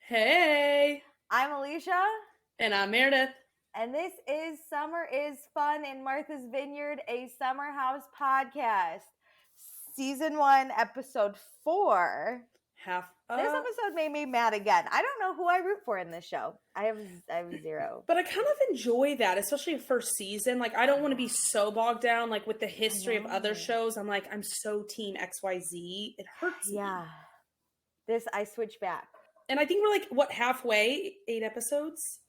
Hey, I'm Alicia, and I'm Meredith. and this is Summer is Fun in Martha's Vineyard, a summer house podcast. Season 1, episode 4. Half This episode made me mad again. I don't know who I root for in this show. I have zero. but I kind of enjoy that, especially first season. Like, I don't want to be so bogged down, like, with the I history of other know. shows. I'm so team XYZ. It hurts me. Yeah. This, I switch back. And I think we're, like, halfway? 8 episodes?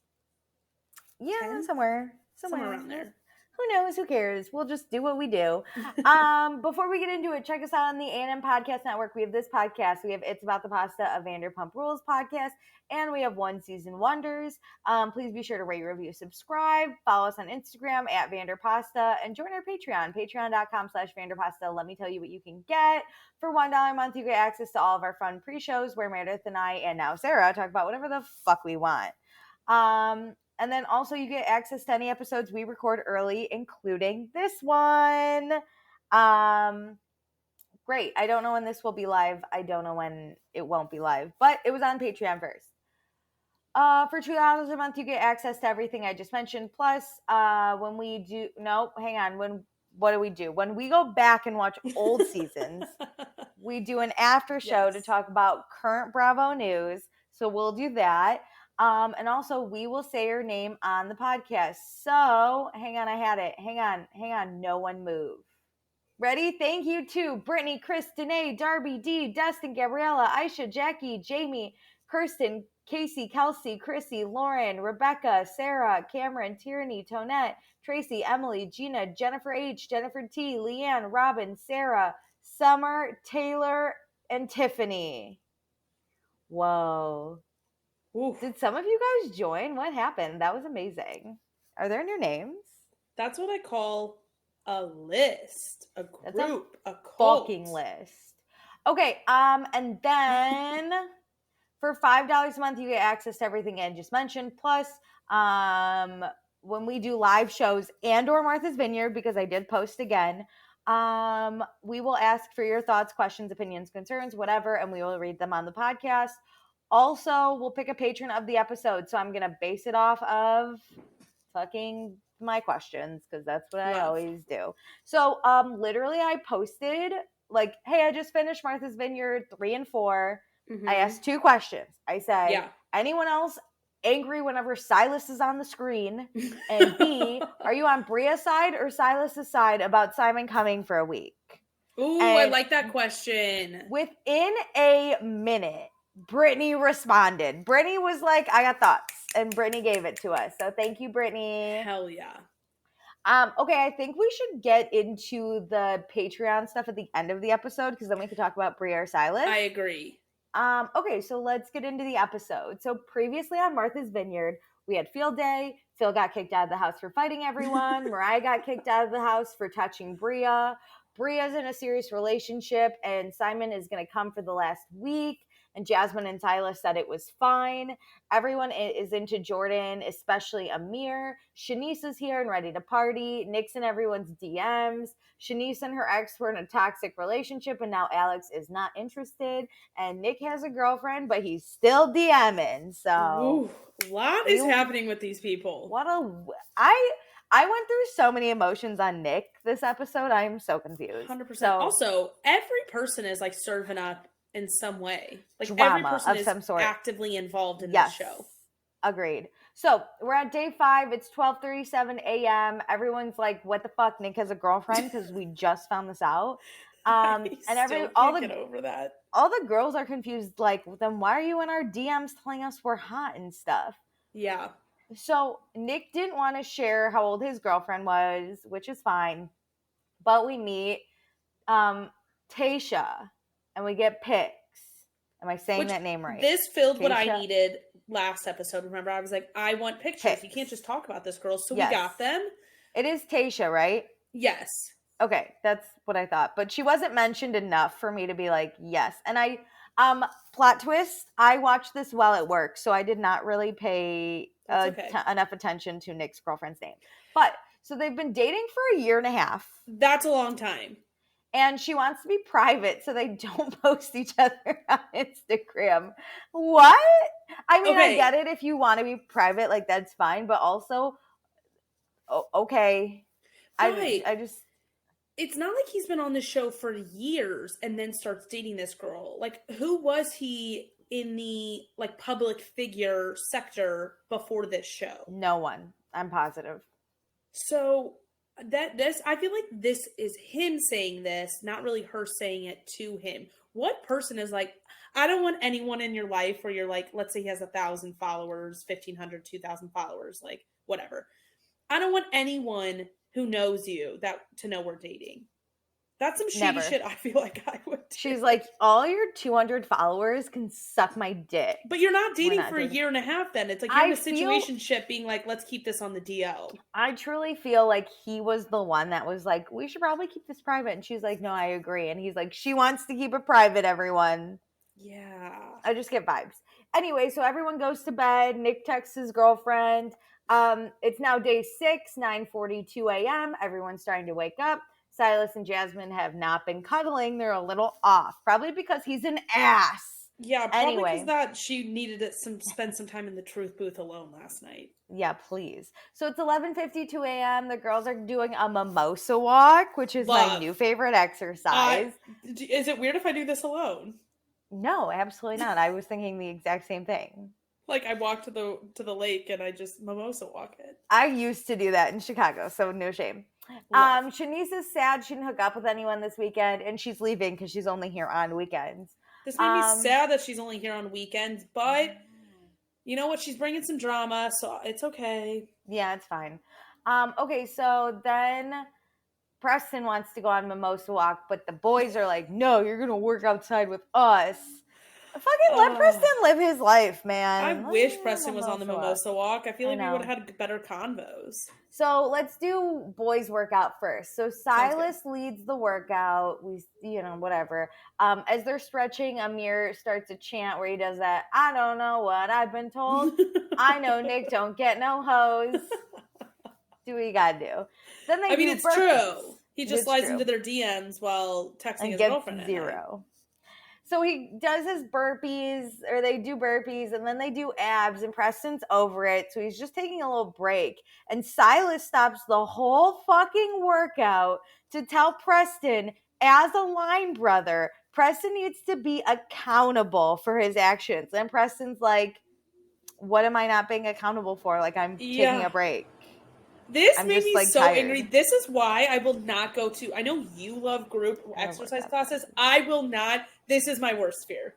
Yeah, 10? somewhere Around there. Who knows? Who cares? We'll just do what we do. Before we get into it, check us out on the A&M Podcast Network. We have this podcast. We have It's About the Pasta, a Vanderpump Rules podcast, and we have One Season Wonders. Please be sure to rate, review, subscribe. Follow us on Instagram at Vanderpasta, and join our Patreon, patreon.com/Vanderpasta. Let me tell you what you can get. For $1 a month, you get access to all of our fun pre-shows where Meredith and I, and now Sarah, talk about whatever the fuck we want. And then also you get access to any episodes we record early, including this one. Great. I don't know when this will be live. I don't know when it won't be live, but it was on Patreon first. For $2 a month, you get access to everything I just mentioned. Plus, when we do, what do we do? When we go back and watch old seasons, we do an after show to talk about current Bravo news. So we'll do that. And also we will say your name on the podcast. So hang on, I had it. Hang on. No one move. Ready? Thank you to Brittany, Chris, Danae, Darby, Dee, Destin, Gabriella, Aisha, Jackie, Jamie, Kirsten, Casey, Kelsey, Chrissy, Lauren, Rebecca, Sarah, Cameron, Tierney, Tonette, Tracy, Emily, Gina, Jennifer H, Jennifer T, Leanne, Robin, Sarah, Summer, Taylor, and Tiffany. Whoa. Oof. Did some of you guys join? What happened? That was amazing. Are there new names? That's what I call a list, a group, a cult. Fucking list. Okay, and then for $5 a month, you get access to everything I just mentioned. Plus, when we do live shows and or Martha's Vineyard, because I did post again, we will ask for your thoughts, questions, opinions, concerns, whatever, and we will read them on the podcast. Also, we'll pick a patron of the episode, so I'm going to base it off of fucking my questions, because that's what I always do. So, literally, I posted, like, hey, I just finished Martha's Vineyard 3 and 4. Mm-hmm. I asked 2 questions. I said, anyone else angry whenever Silas is on the screen? And B, are you on Bria's side or Silas's side about Simon coming for a week? Ooh, and I like that question. Within a minute, Brittany responded. Brittany was like, I got thoughts. And Brittany gave it to us. So thank you, Brittany. Hell yeah. Okay, I think we should get into the Patreon stuff at the end of the episode, because then we can talk about Bria or Silas. I agree. Okay, so let's get into the episode. So previously on Martha's Vineyard, we had field day. Phil got kicked out of the house for fighting everyone. Mariah got kicked out of the house for touching Bria. Bria's in a serious relationship, and Simon is going to come for the last week. And Jasmine and Silas said it was fine. Everyone is into Jordan, especially Amir. Shanice is here and ready to party. Nick's in everyone's DMs. Shanice and her ex were in a toxic relationship, and now Alex is not interested. And Nick has a girlfriend, but he's still DMing. So a lot is happening with these people. I went through so many emotions on Nick this episode. I'm so confused. 100%. So, also, every person is like serving up in some way. Like drama every person of is some sort actively involved in this show. Agreed. So we're at day 5. It's 12:37 a.m. Everyone's like, "What the fuck? Nick has a girlfriend?" Because we just found this out. And get over that. All the girls are confused. Like, then why are you in our DMs telling us we're hot and stuff? Yeah. So Nick didn't want to share how old his girlfriend was, which is fine. But we meet Tasha, and we get pics. Am I saying that name right? This filled Tasha? What I needed last episode. Remember, I was like, I want pictures. You can't just talk about this, girl. So we got them. It is Tasha, right? Yes. Okay, that's what I thought. But she wasn't mentioned enough for me to be like, yes. And I, plot twist, I watched this while at work, so I did not really pay enough attention to Nick's girlfriend's name. But, so they've been dating for 1.5 years. That's a long time. And she wants to be private so they don't post each other on Instagram. What? I mean, I Okay. get it if you want to be private, like that's fine, but also, okay. Right. I just, It's not like he's been on this show for years and then starts dating this girl. Like, who was he in the like public figure sector before this show? no one. I'm positive. So I feel like this is him saying this, not really her saying it to him. What person is like, I don't want anyone in your life where you're like, let's say he has 1,000 followers, 1,500, 2,000 followers, like whatever. I don't want anyone who knows you that to know we're dating. That's some shady Never. shit I feel like I would do. She's like, all your 200 followers can suck my dick. But you're not dating not for dating. a year and a half then. It's like you're in I a feel- situationship being like, let's keep this on the DL. I truly feel like he was the one that was like, we should probably keep this private. And she's like, no, I agree. And he's like, she wants to keep it private, everyone. Yeah. I just get vibes. Anyway, so everyone goes to bed. Nick texts his girlfriend. It's now day 6, 9:42 a.m. Everyone's starting to wake up. Silas and Jasmine have not been cuddling. They're a little off. Probably because he's an ass. Yeah, probably because Anyway. that she needed to spend some time in the truth booth alone last night. Yeah, please. So it's 11:52 a.m. The girls are doing a mimosa walk, which is my new favorite exercise. Is it weird if I do this alone? No, absolutely not. I was thinking the exact same thing. Like I walk to the lake and I just mimosa walk it. I used to do that in Chicago, so no shame. Shanice is sad she didn't hook up with anyone this weekend, and she's leaving because she's only here on weekends. This made me sad that she's only here on weekends, but you know what? She's bringing some drama, so it's okay. Yeah, it's fine. Okay, so then Preston wants to go on mimosa walk, but the boys are like, no, you're going to work outside with us. Fucking let Preston live his life, man. I wish Preston was on the mimosa walk. I feel like we would have had better convos. So let's do boys workout first. So Silas leads the workout. Whatever. As they're stretching, Amir starts a chant where he does that, I don't know what I've been told. I know Nick don't get no hose. Do what you gotta do. Then they do it's burpees. True. He just slides into their DMs while texting his girlfriend. 0. So he does his burpees, or they do burpees, and then they do abs, and Preston's over it, so he's just taking a little break. And Silas stops the whole fucking workout to tell Preston, as a line brother, Preston needs to be accountable for his actions. And Preston's like, what am I not being accountable for? Like, I'm taking a break. This made me so angry. This is why I will not go to. I know you love group exercise classes. I will not. This is my worst fear.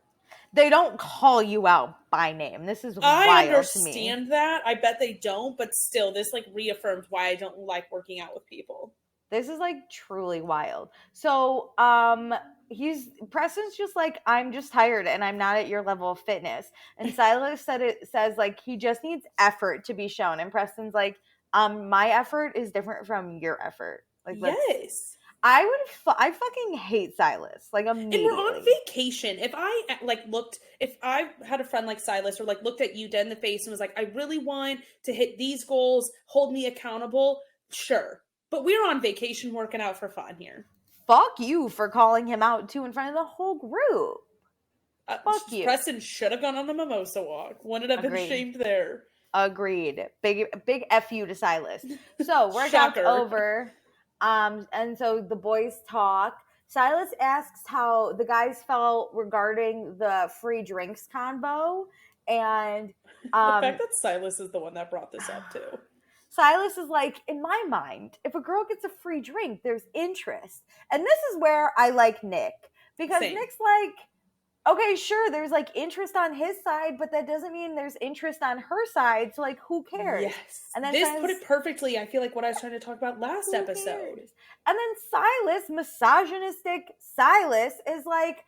They don't call you out by name. This is wild to me. I understand that. I bet they don't, but still, this like reaffirms why I don't like working out with people. This is like truly wild. So, Preston's just like, I'm just tired and I'm not at your level of fitness. And Silas says like he just needs effort to be shown. And Preston's like, my effort is different from your effort. Like, yes. I fucking hate Silas. Like, immediately. And we're on vacation. If I had a friend like Silas or like looked at you dead in the face and was like, I really want to hit these goals, hold me accountable, sure. But we're on vacation working out for fun here. Fuck you for calling him out too in front of the whole group. Fuck you. Preston should have gone on the mimosa walk. Wouldn't have been shamed there. Agreed. Big F you to Silas. So workout's over. And so the boys talk. Silas asks how the guys felt regarding the free drinks combo. And the fact that Silas is the one that brought this up too. Silas is like, in my mind, if a girl gets a free drink, there's interest. And this is where I like Nick. Because Nick's like, okay, sure, there's like interest on his side, but that doesn't mean there's interest on her side. So like, who cares? Yes. And then this put it perfectly. I feel like what I was trying to talk about last episode. Cares? And then Silas, misogynistic Silas, is like,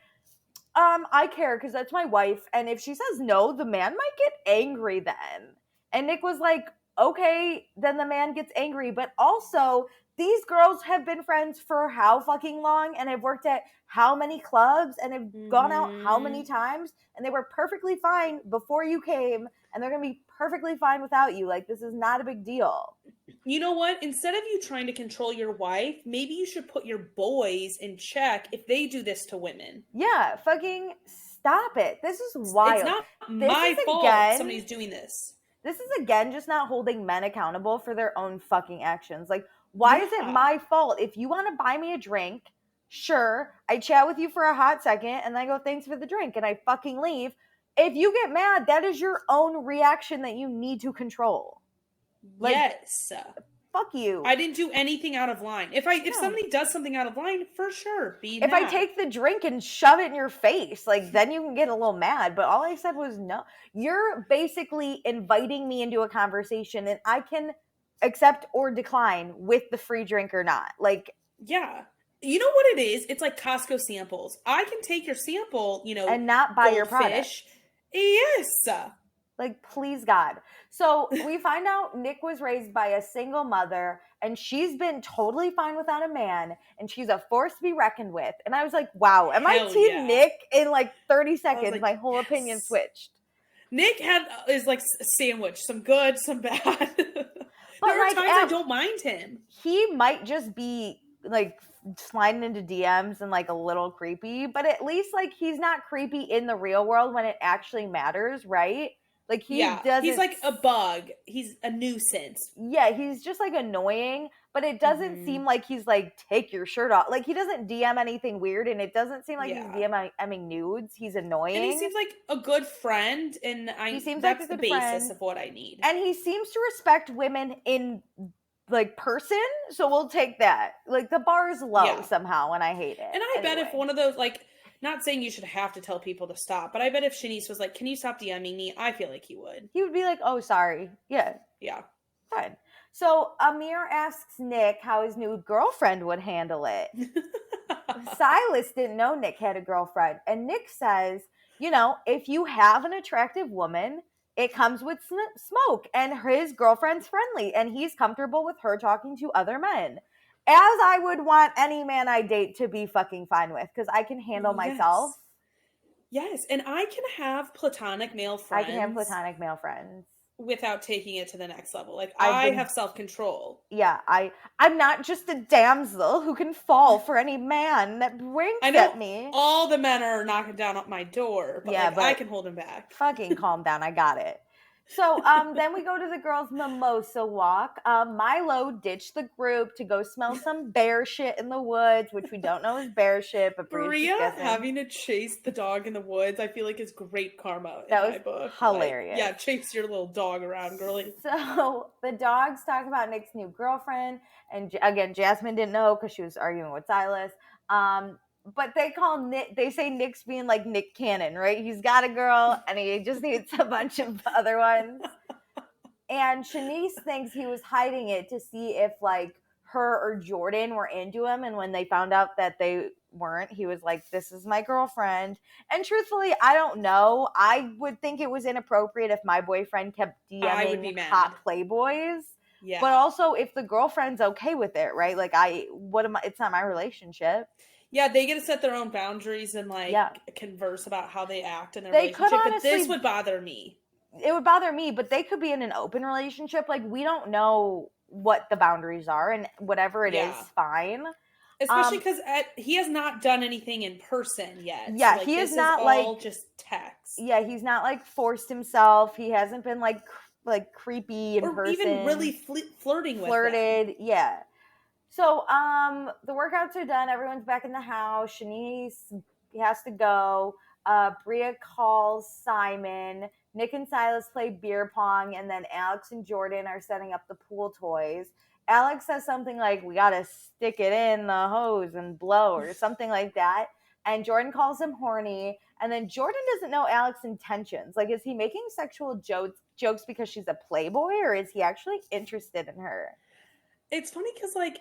I care because that's my wife. And if she says no, the man might get angry then. And Nick was like, okay, then the man gets angry. But also, these girls have been friends for how fucking long and have worked at how many clubs and have gone out how many times, and they were perfectly fine before you came, and they're going to be perfectly fine without you. Like, this is not a big deal. You know what? Instead of you trying to control your wife, maybe you should put your boys in check if they do this to women. Yeah, fucking stop it. This is It's wild. not This is my fault again, somebody's doing this. this is again just not holding men accountable for their own fucking actions. Like, why is it Yeah. my fault? If you want to buy me a drink, sure, I chat with you for a hot second and then I go, thanks for the drink, and I fucking leave. If you get mad, that is your own reaction that you need to control. Like, Yes. fuck you. I didn't do anything out of line. If No. somebody does something out of line, for sure, be If mad. I take the drink and shove it in your face, like, then you can get a little mad. But all I said was no. You're basically inviting me into a conversation, and I can accept or decline with the free drink or not. Like, Yeah. You know what it is? It's like Costco samples. I can take your sample, and not buy your product. goldfish. Yes. Like, please, God. So we find out Nick was raised by a single mother, and she's been totally fine without a man, and she's a force to be reckoned with. And I was like, wow, am I Hell team yeah. Nick? In like 30 seconds, like, my whole yes. opinion switched. Nick is like a sandwich, some good, some bad. But there are like, times I don't mind him. He might just be like sliding into DMs and like a little creepy, but at least like he's not creepy in the real world when it actually matters, right? Like he doesn't. He's like a bug. He's a nuisance. Yeah, he's just like annoying, but it doesn't seem like he's like, take your shirt off. Like he doesn't DM anything weird, and it doesn't seem like he's DMing nudes. He's annoying. And he seems like a good friend, and that's the basis of what I need. And he seems to respect women in like person, so we'll take that. Like the bar is low somehow, and I hate it. And I bet if one of those, like, not saying you should have to tell people to stop, but I bet if Shanice was like, can you stop DMing me? I feel like he would. He would be like, oh, sorry. Yeah. Yeah. Fine. So Amir asks Nick how his new girlfriend would handle it. Silas didn't know Nick had a girlfriend. And Nick says, you know, if you have an attractive woman, it comes with smoke, and his girlfriend's friendly, and he's comfortable with her talking to other men. As I would want any man I date to be fucking fine with, because I can handle myself. Yes, and I can have platonic male friends. I can have platonic male friends. Without taking it to the next level. Like, I have self-control. Yeah, I'm not just a damsel who can fall for any man that winks at me. All the men are knocking down at my door, but, but I can hold him back. Fucking calm down, I got it. So then we go to the girls' mimosa walk. Milo ditched the group to go smell some bear shit in the woods, which we don't know is bear shit, but Bria having to chase the dog in the woods, I feel like is great karma in my book. Hilarious. Like, chase your little dog around, girly. So the dogs talk about Nick's new girlfriend, and again, Jasmine didn't know because she was arguing with Silas. But they say Nick's being like Nick Cannon, right? He's got a girl and he just needs a bunch of other ones. And Shanice thinks he was hiding it to see if like her or Jordan were into him. And when they found out that they weren't, he was like, this is my girlfriend. And truthfully, I don't know. I would think it was inappropriate if my boyfriend kept DMing hot playboys. Yeah. But also if the girlfriend's okay with it, right? Like it's not my relationship. Yeah, they get to set their own boundaries and converse about how they act in their relationship. But this would bother me. It would bother me, but they could be in an open relationship. Like, we don't know what the boundaries are, and whatever it is, fine. Especially because he has not done anything in person yet. Yeah, so, he is not all just text. Yeah, he's not like forced himself. He hasn't been like creepy in person, or even really flirting with them. Yeah. So, the workouts are done. Everyone's back in the house. Shanice has to go. Bria calls Simon. Nick and Silas play beer pong, and then Alex and Jordan are setting up the pool toys. Alex says something like, we gotta stick it in the hose and blow, or something like that. And Jordan calls him horny. And then Jordan doesn't know Alex's intentions. Like, is he making sexual jokes because she's a playboy, or is he actually interested in her? It's funny because, like,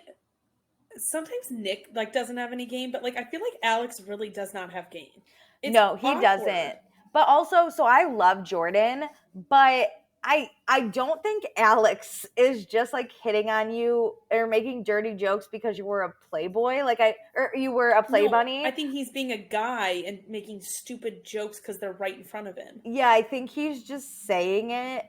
sometimes Nick, like, doesn't have any game, but, like, I feel like Alex really does not have game. No, he doesn't. But also, so I love Jordan, but I don't think Alex is just, like, hitting on you or making dirty jokes because you were a playboy. Or you were a play bunny. I think he's being a guy and making stupid jokes because they're right in front of him. Yeah, I think he's just saying it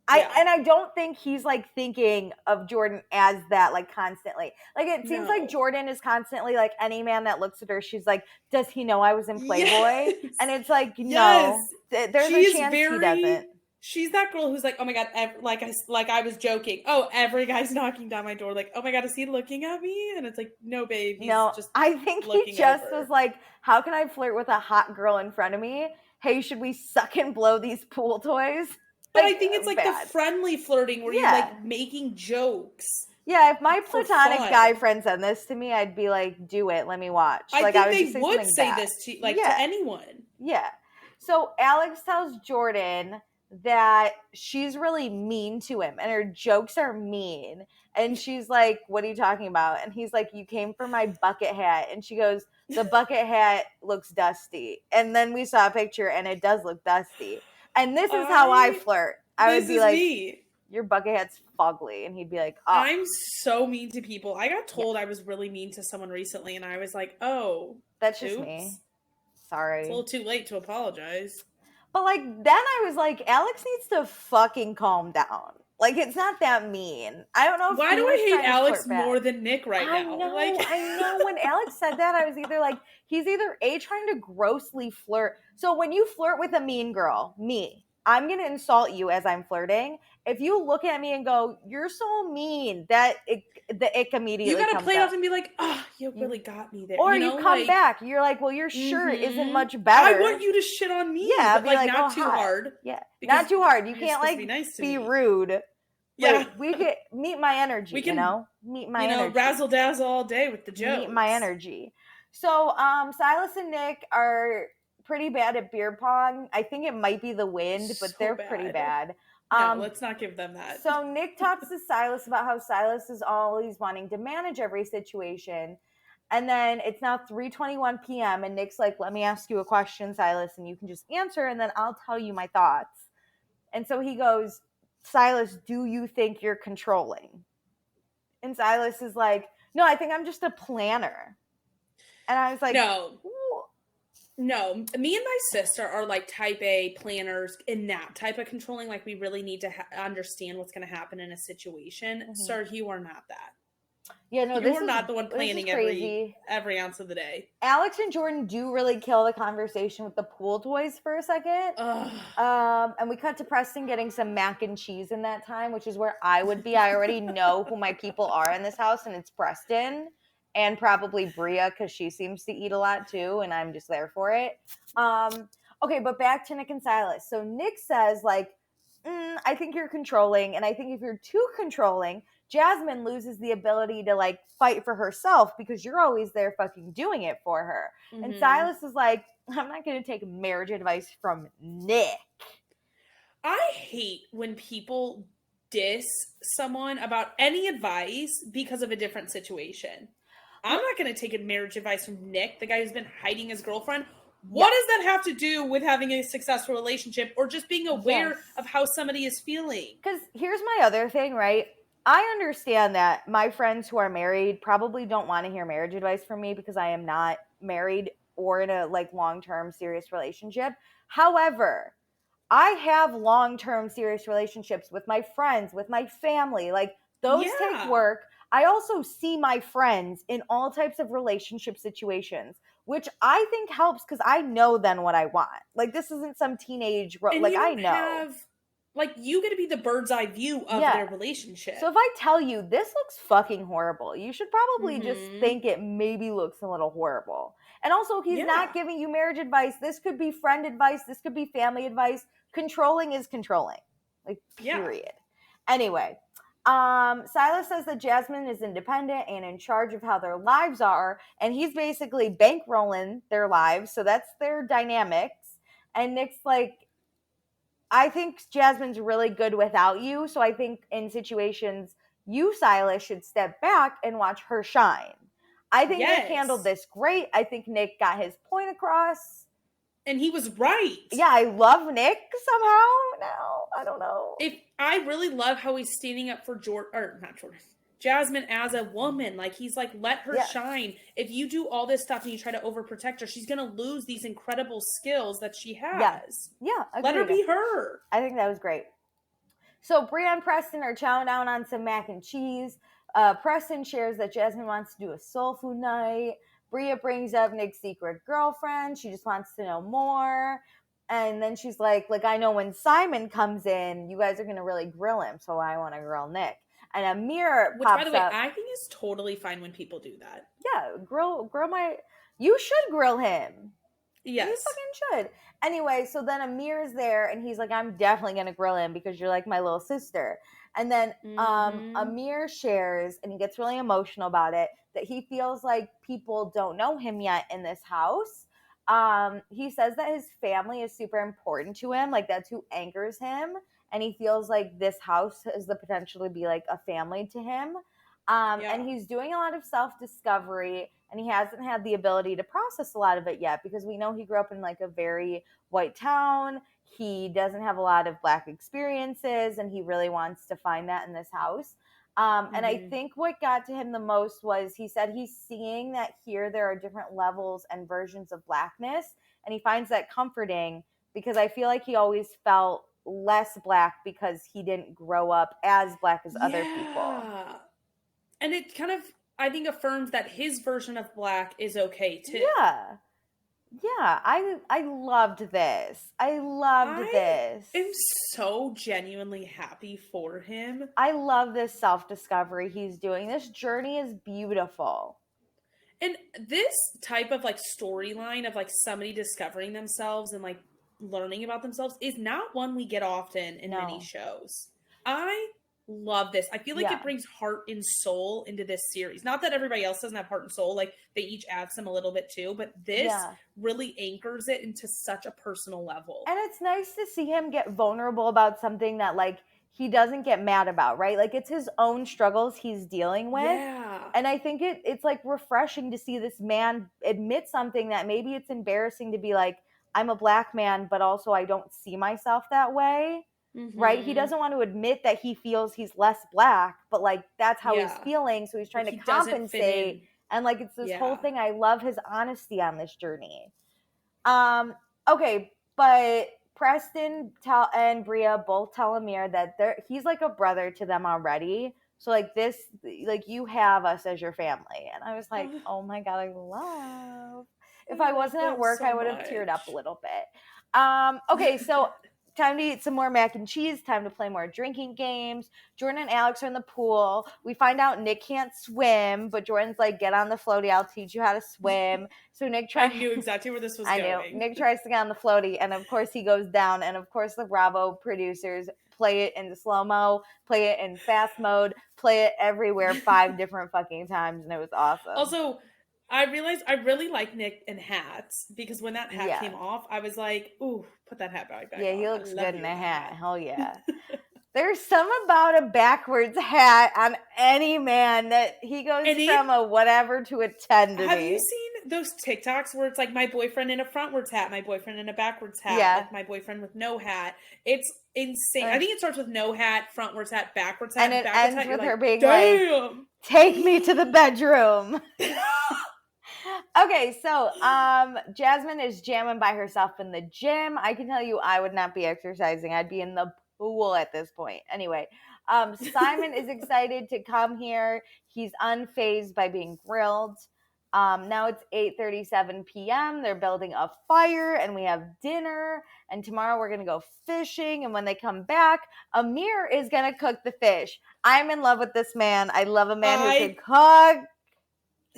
I don't think he's like thinking of Jordan as that like constantly. Like it seems like No. Jordan is constantly like any man that looks at her, she's like, does he know I was in Playboy? Yes. And it's like, Yes. no, there's She a is chance he very doesn't. she's that girl who's like, oh my god, like I was joking. Oh, every guy's knocking down my door. Like, oh my god, is he looking at me? And it's like, no, babe, he's No, just I think he looking just over. was like, how can I flirt with a hot girl in front of me? Hey, should we suck and blow these pool toys? But Like, I think it's like bad. the friendly flirting where you're Yeah. like making jokes. Yeah, if my for platonic fun. guy friend said this to me, I'd be like, do it, let me watch. I Like, think would they just say would something say bad. this to like Yeah. to anyone. Yeah. So Alex tells Jordan that she's really mean to him and her jokes are mean. And she's like, what are you talking about? And he's like, you came for my bucket hat. And she goes, the bucket hat looks dusty. And then we saw a picture and it does look dusty. And this is how I flirt. I would be like, me. your bucket hat's fugly. And he'd be like, oh. I'm so mean to people. I got told I was really mean to someone recently and I was like, oh, that's just oops. me. Sorry. It's a little too late to apologize. But like then I was like, Alex needs to fucking calm down. Like it's not that mean. I don't know. Why do I hate Alex more than Nick right now? I know. When Alex said that, I was either like, he's either A, trying to grossly flirt. So when you flirt with a mean girl, me, I'm gonna insult you as I'm flirting. If you look at me and go, "You're so mean," the ick immediately. You gotta comes play it up. off and be like, "Ah, oh, you really got me there." Or you know, come like, back. You're like, "Well, your shirt isn't much better." I want you to shit on me. Yeah, but be like, not oh, too hot. hard. Yeah, not too hard. You you're can't supposed like to be, nice to be me. rude. Yeah, like, we could meet my energy. We can, meet my energy. razzle dazzle all day with the jokes. Meet my energy. So, Silas and Nick are pretty bad at beer pong. I think it might be the wind, but they're pretty bad. No, let's not give them that. So Nick talks to Silas about how Silas is always wanting to manage every situation. And then it's now 3:21 p.m. and Nick's like, let me ask you a question, Silas, and you can just answer and then I'll tell you my thoughts. And so he goes, Silas, do you think you're controlling? And Silas is like, no, I think I'm just a planner. And I was like, No, me and my sister are like type A planners in that type of controlling. Like we really need to understand what's going to happen in a situation. Mm-hmm. Sir, you are not that. Yeah, no, you're not the one planning every ounce of the day. Alex and Jordan do really kill the conversation with the pool toys for a second. And we cut to Preston getting some mac and cheese in that time, which is where I would be. I already know who my people are in this house, and it's Preston. And probably Bria, because she seems to eat a lot too, and I'm just there for it. Okay, but back to Nick and Silas. So Nick says, like, I think you're controlling, and I think if you're too controlling, Jasmine loses the ability to, like, fight for herself because you're always there fucking doing it for her. Mm-hmm. And Silas is like, I'm not going to take marriage advice from Nick. I hate when people diss someone about any advice because of a different situation. I'm not going to take marriage advice from Nick, the guy who's been hiding his girlfriend. What does that have to do with having a successful relationship or just being aware of how somebody is feeling? Because here's my other thing, right? I understand that my friends who are married probably don't want to hear marriage advice from me because I am not married or in a like long-term serious relationship. However, I have long-term serious relationships with my friends, with my family. Like those take work. I also see my friends in all types of relationship situations, which I think helps because I know then what I want. Like this isn't some teenage, I know. You get to be the bird's eye view of their relationship. So if I tell you this looks fucking horrible, you should probably just think it maybe looks a little horrible. And also he's not giving you marriage advice. This could be friend advice. This could be family advice. Controlling is controlling. Like, period. Yeah. Anyway. Silas says that Jasmine is independent and in charge of how their lives are, and he's basically bankrolling their lives, so that's their dynamics. And Nick's like, I think Jasmine's really good without you, so I think in situations, you, Silas, should step back and watch her shine. I think Nick handled this great. I think Nick got his point across. And he was right. Yeah, I love Nick somehow now. I don't know. I really love how he's standing up for Jasmine as a woman. Like, he's like, let her shine. If you do all this stuff and you try to overprotect her, she's going to lose these incredible skills that she has. Yeah. Let her be her. I think that was great. So Bria and Preston are chowing down on some mac and cheese. Preston shares that Jasmine wants to do a soul food night. Bria brings up Nick's secret girlfriend. She just wants to know more. And then she's like, I know when Simon comes in, you guys are going to really grill him. So I want to grill Nick. And Amir Which, pops by the way, up. I think is totally fine when people do that. Yeah, grill you should grill him. Yes. You fucking should. Anyway, so then Amir's there and he's like, I'm definitely going to grill him because you're like my little sister. And then Amir shares, and he gets really emotional about it, that he feels like people don't know him yet in this house. He says that his family is super important to him. Like, that's who anchors him. And he feels like this house has the potential to be like a family to him. And he's doing a lot of self-discovery, and he hasn't had the ability to process a lot of it yet because we know he grew up in like a very white town. He doesn't have a lot of Black experiences, and he really wants to find that in this house. And I think what got to him the most was he said he's seeing that here there are different levels and versions of Blackness, and he finds that comforting because I feel like he always felt less Black because he didn't grow up as Black as other people. And it kind of, I think, affirms that his version of Black is okay too. Yeah. I loved this. I am so genuinely happy for him. I love this self-discovery he's doing. This journey is beautiful. And this type of like storyline of like somebody discovering themselves and like learning about themselves is not one we get often in many shows. I love this. I feel like it brings heart and soul into this series. Not that everybody else doesn't have heart and soul, like they each add some a little bit too, but this really anchors it into such a personal level. And it's nice to see him get vulnerable about something that like he doesn't get mad about, right? Like it's his own struggles he's dealing with. Yeah. And I think it's like refreshing to see this man admit something that maybe it's embarrassing to be like, I'm a Black man, but also I don't see myself that way. Right? He doesn't want to admit that he feels he's less Black, but like that's how he's feeling. So he's trying to compensate. And like it's this whole thing. I love his honesty on this journey. Okay, but Preston and Bria both tell Amir that he's like a brother to them already. So like this, like you have us as your family. And I was like, oh my God, I love. If I wasn't at work, I would have teared up a little bit. Okay, so time to eat some more mac and cheese. Time to play more drinking games. Jordan and Alex are in the pool. We find out Nick can't swim, but Jordan's like, get on the floaty. I'll teach you how to swim. So Nick tries. I knew exactly where this was going. I knew. Nick tries to get on the floaty, and of course he goes down. And of course the Bravo producers play it in the slow-mo, play it in fast mode, play it everywhere 5 different fucking times, and it was awesome. Also, I realized I really like Nick in hats because when that hat came off, I was like, ooh, put that hat back on. Yeah, he looks good in a hat. Hell yeah. There's some about a backwards hat on any man that he goes from a whatever to a 10 to Have me. you seen those TikToks where it's like my boyfriend in a frontwards hat, my boyfriend in a backwards hat, like my boyfriend with no hat? It's insane. I think it starts with no hat, frontwards hat, backwards hat, and it backwards ends hat. with You're her like, being damn. like, take me to the bedroom. Okay, so Jasmine is jamming by herself in the gym. I can tell you I would not be exercising. I'd be in the pool at this point. Anyway, Simon is excited to come here. He's unfazed by being grilled. Now it's 8:37 p.m. They're building a fire and we have dinner. And tomorrow we're going to go fishing. And when they come back, Amir is going to cook the fish. I'm in love with this man. I love a man who can cook.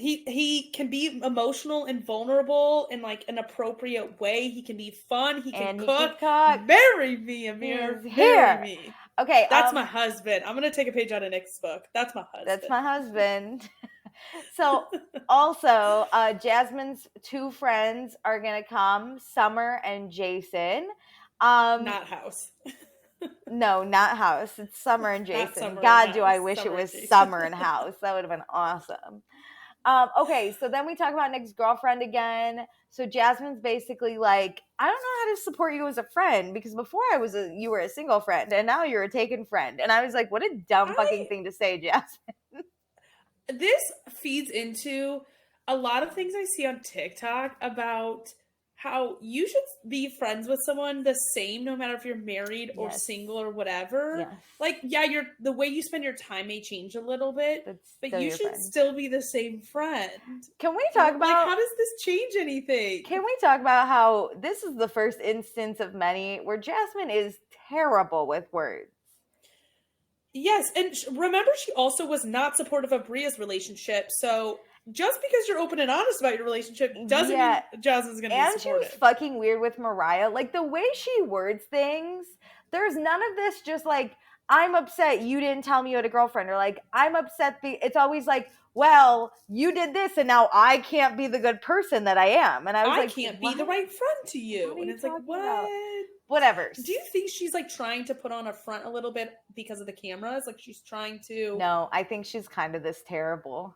He can be emotional and vulnerable in like an appropriate way. He can be fun. He can cook. Marry me, Amir. Marry me. Okay. That's my husband. I'm going to take a page out of Nick's book. That's my husband. That's my husband. So also, Jasmine's 2 friends are going to come, Summer and Jason. Not House. No, not House. It's Summer and Jason. God, do I wish it was Summer and House. That would have been awesome. Okay, so then we talk about Nick's girlfriend again. So Jasmine's basically like, I don't know how to support you as a friend because before you were a single friend and now you're a taken friend. And I was like, what a dumb fucking thing to say, Jasmine. This feeds into a lot of things I see on TikTok about how you should be friends with someone the same no matter if you're married or Yes. single or whatever. Yes. Like, yeah, the way you spend your time may change a little bit, but still you your should friend. still be the same friend. Can we talk Like, about how does this change anything? Can we talk about how this is the first instance of many where Jasmine is terrible with words? Yes, and remember, she also was not supportive of Bria's relationship. So just because you're open and honest about your relationship doesn't mean Jasmine's going to be supportive. And she was fucking weird with Mariah. Like, the way she words things, there's none of this just like, I'm upset you didn't tell me you had a girlfriend, or like, I'm upset. It's always like, well, you did this and now I can't be the good person that I am. And I was like, can't be the right friend to you. And it's like, what? About? Whatever. Do you think she's like trying to put on a front a little bit because of the cameras? Like, she's trying to... No, I think she's kind of this terrible.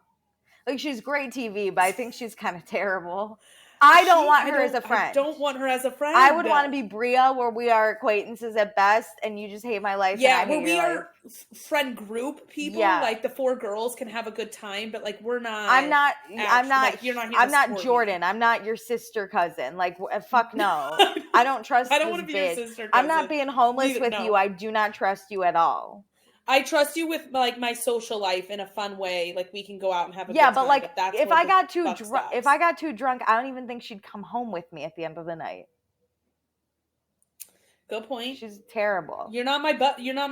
Like, she's great TV, but I think she's kind of terrible. I don't want her as a friend. I don't want her as a friend. I would want to be Bria, where we are acquaintances at best, and you just hate my life. Yeah, and I hate where we your are friend group people. Yeah. Like, the 4 girls can have a good time, but like, we're not. I'm not. Like, you're not. Here I'm not Jordan. Me. I'm not your sister cousin. Like, fuck no. I don't trust. I don't want to be your sister cousin. I'm not being homeless with you. I do not trust you at all. I trust you with like my social life in a fun way. Like, we can go out and have a good time. Yeah, but like, if I got too drunk, I don't even think she'd come home with me at the end of the night. Good point. She's terrible. You're not my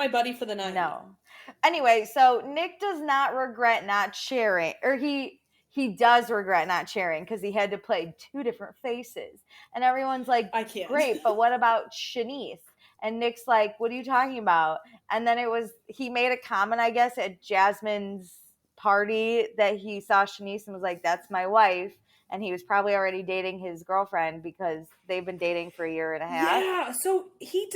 buddy for the night. No. Anyway, so Nick does not regret not sharing, or he does regret not sharing because he had to play 2 different faces, and everyone's like, I can't. Great, but what about Shanice? And Nick's like, what are you talking about? And then he made a comment, I guess, at Jasmine's party that he saw Shanice and was like, that's my wife. And he was probably already dating his girlfriend because they've been dating for a year and a half. Yeah, so he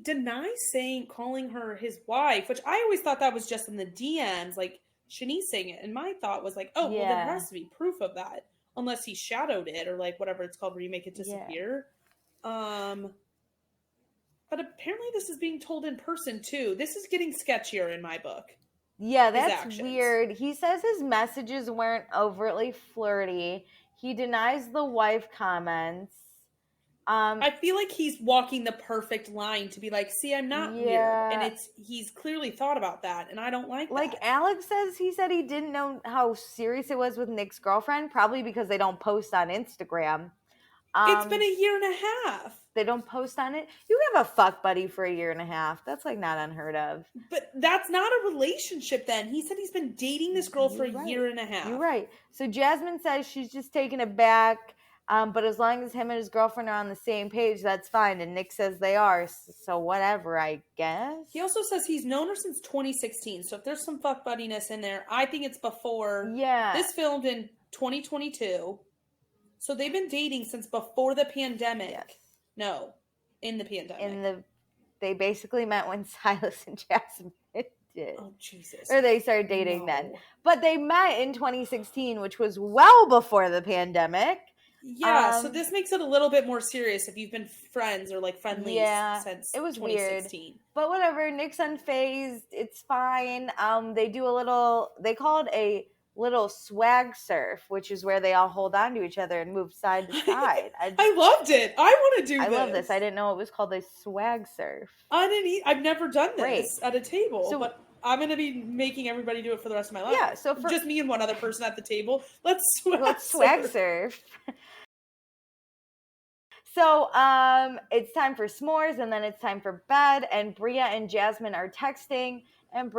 denies calling her his wife, which I always thought that was just in the DMs, like Shanice saying it. And my thought was like, well, there has to be proof of that, unless he shadowed it or like whatever it's called where you make it disappear. Yeah. But apparently this is being told in person too. This is getting sketchier in my book. Yeah, that's weird. He says his messages weren't overtly flirty. He denies the wife comments. I feel like he's walking the perfect line to be like, see, I'm not weird. And he's clearly thought about that, and I don't like that. Like Alex says, he said he didn't know how serious it was with Nick's girlfriend, probably because they don't post on Instagram. It's been a year and a half. They don't post on it. You have a fuck buddy for a year and a half. That's like not unheard of. But that's not a relationship then. He said he's been dating this girl for a year and a half. You're right. So Jasmine says she's just taking it back. But as long as him and his girlfriend are on the same page, that's fine. And Nick says they are. So whatever, I guess. He also says he's known her since 2016. So if there's some fuck buddiness in there, I think it's before. Yeah. This filmed in 2022. So they've been dating since before the pandemic. Yes. No, in the pandemic. They basically met when Silas and Jasmine did. Oh, Jesus. Or they started dating then. But they met in 2016, which was well before the pandemic. Yeah, so this makes it a little bit more serious if you've been friends or like friendly since it was 2016. Weird. But whatever, Nick's unfazed. It's fine. They call it a little swag surf, which is where they all hold on to each other and move side to side. I loved it. I want to do this. I love this. I didn't know it was called a swag surf. I've never done this at a table, but I'm going to be making everybody do it for the rest of my life. Yeah, so just me and one other person at the table. Let's swag surf. So, it's time for s'mores, and then it's time for bed, and Bria and Jasmine are texting, and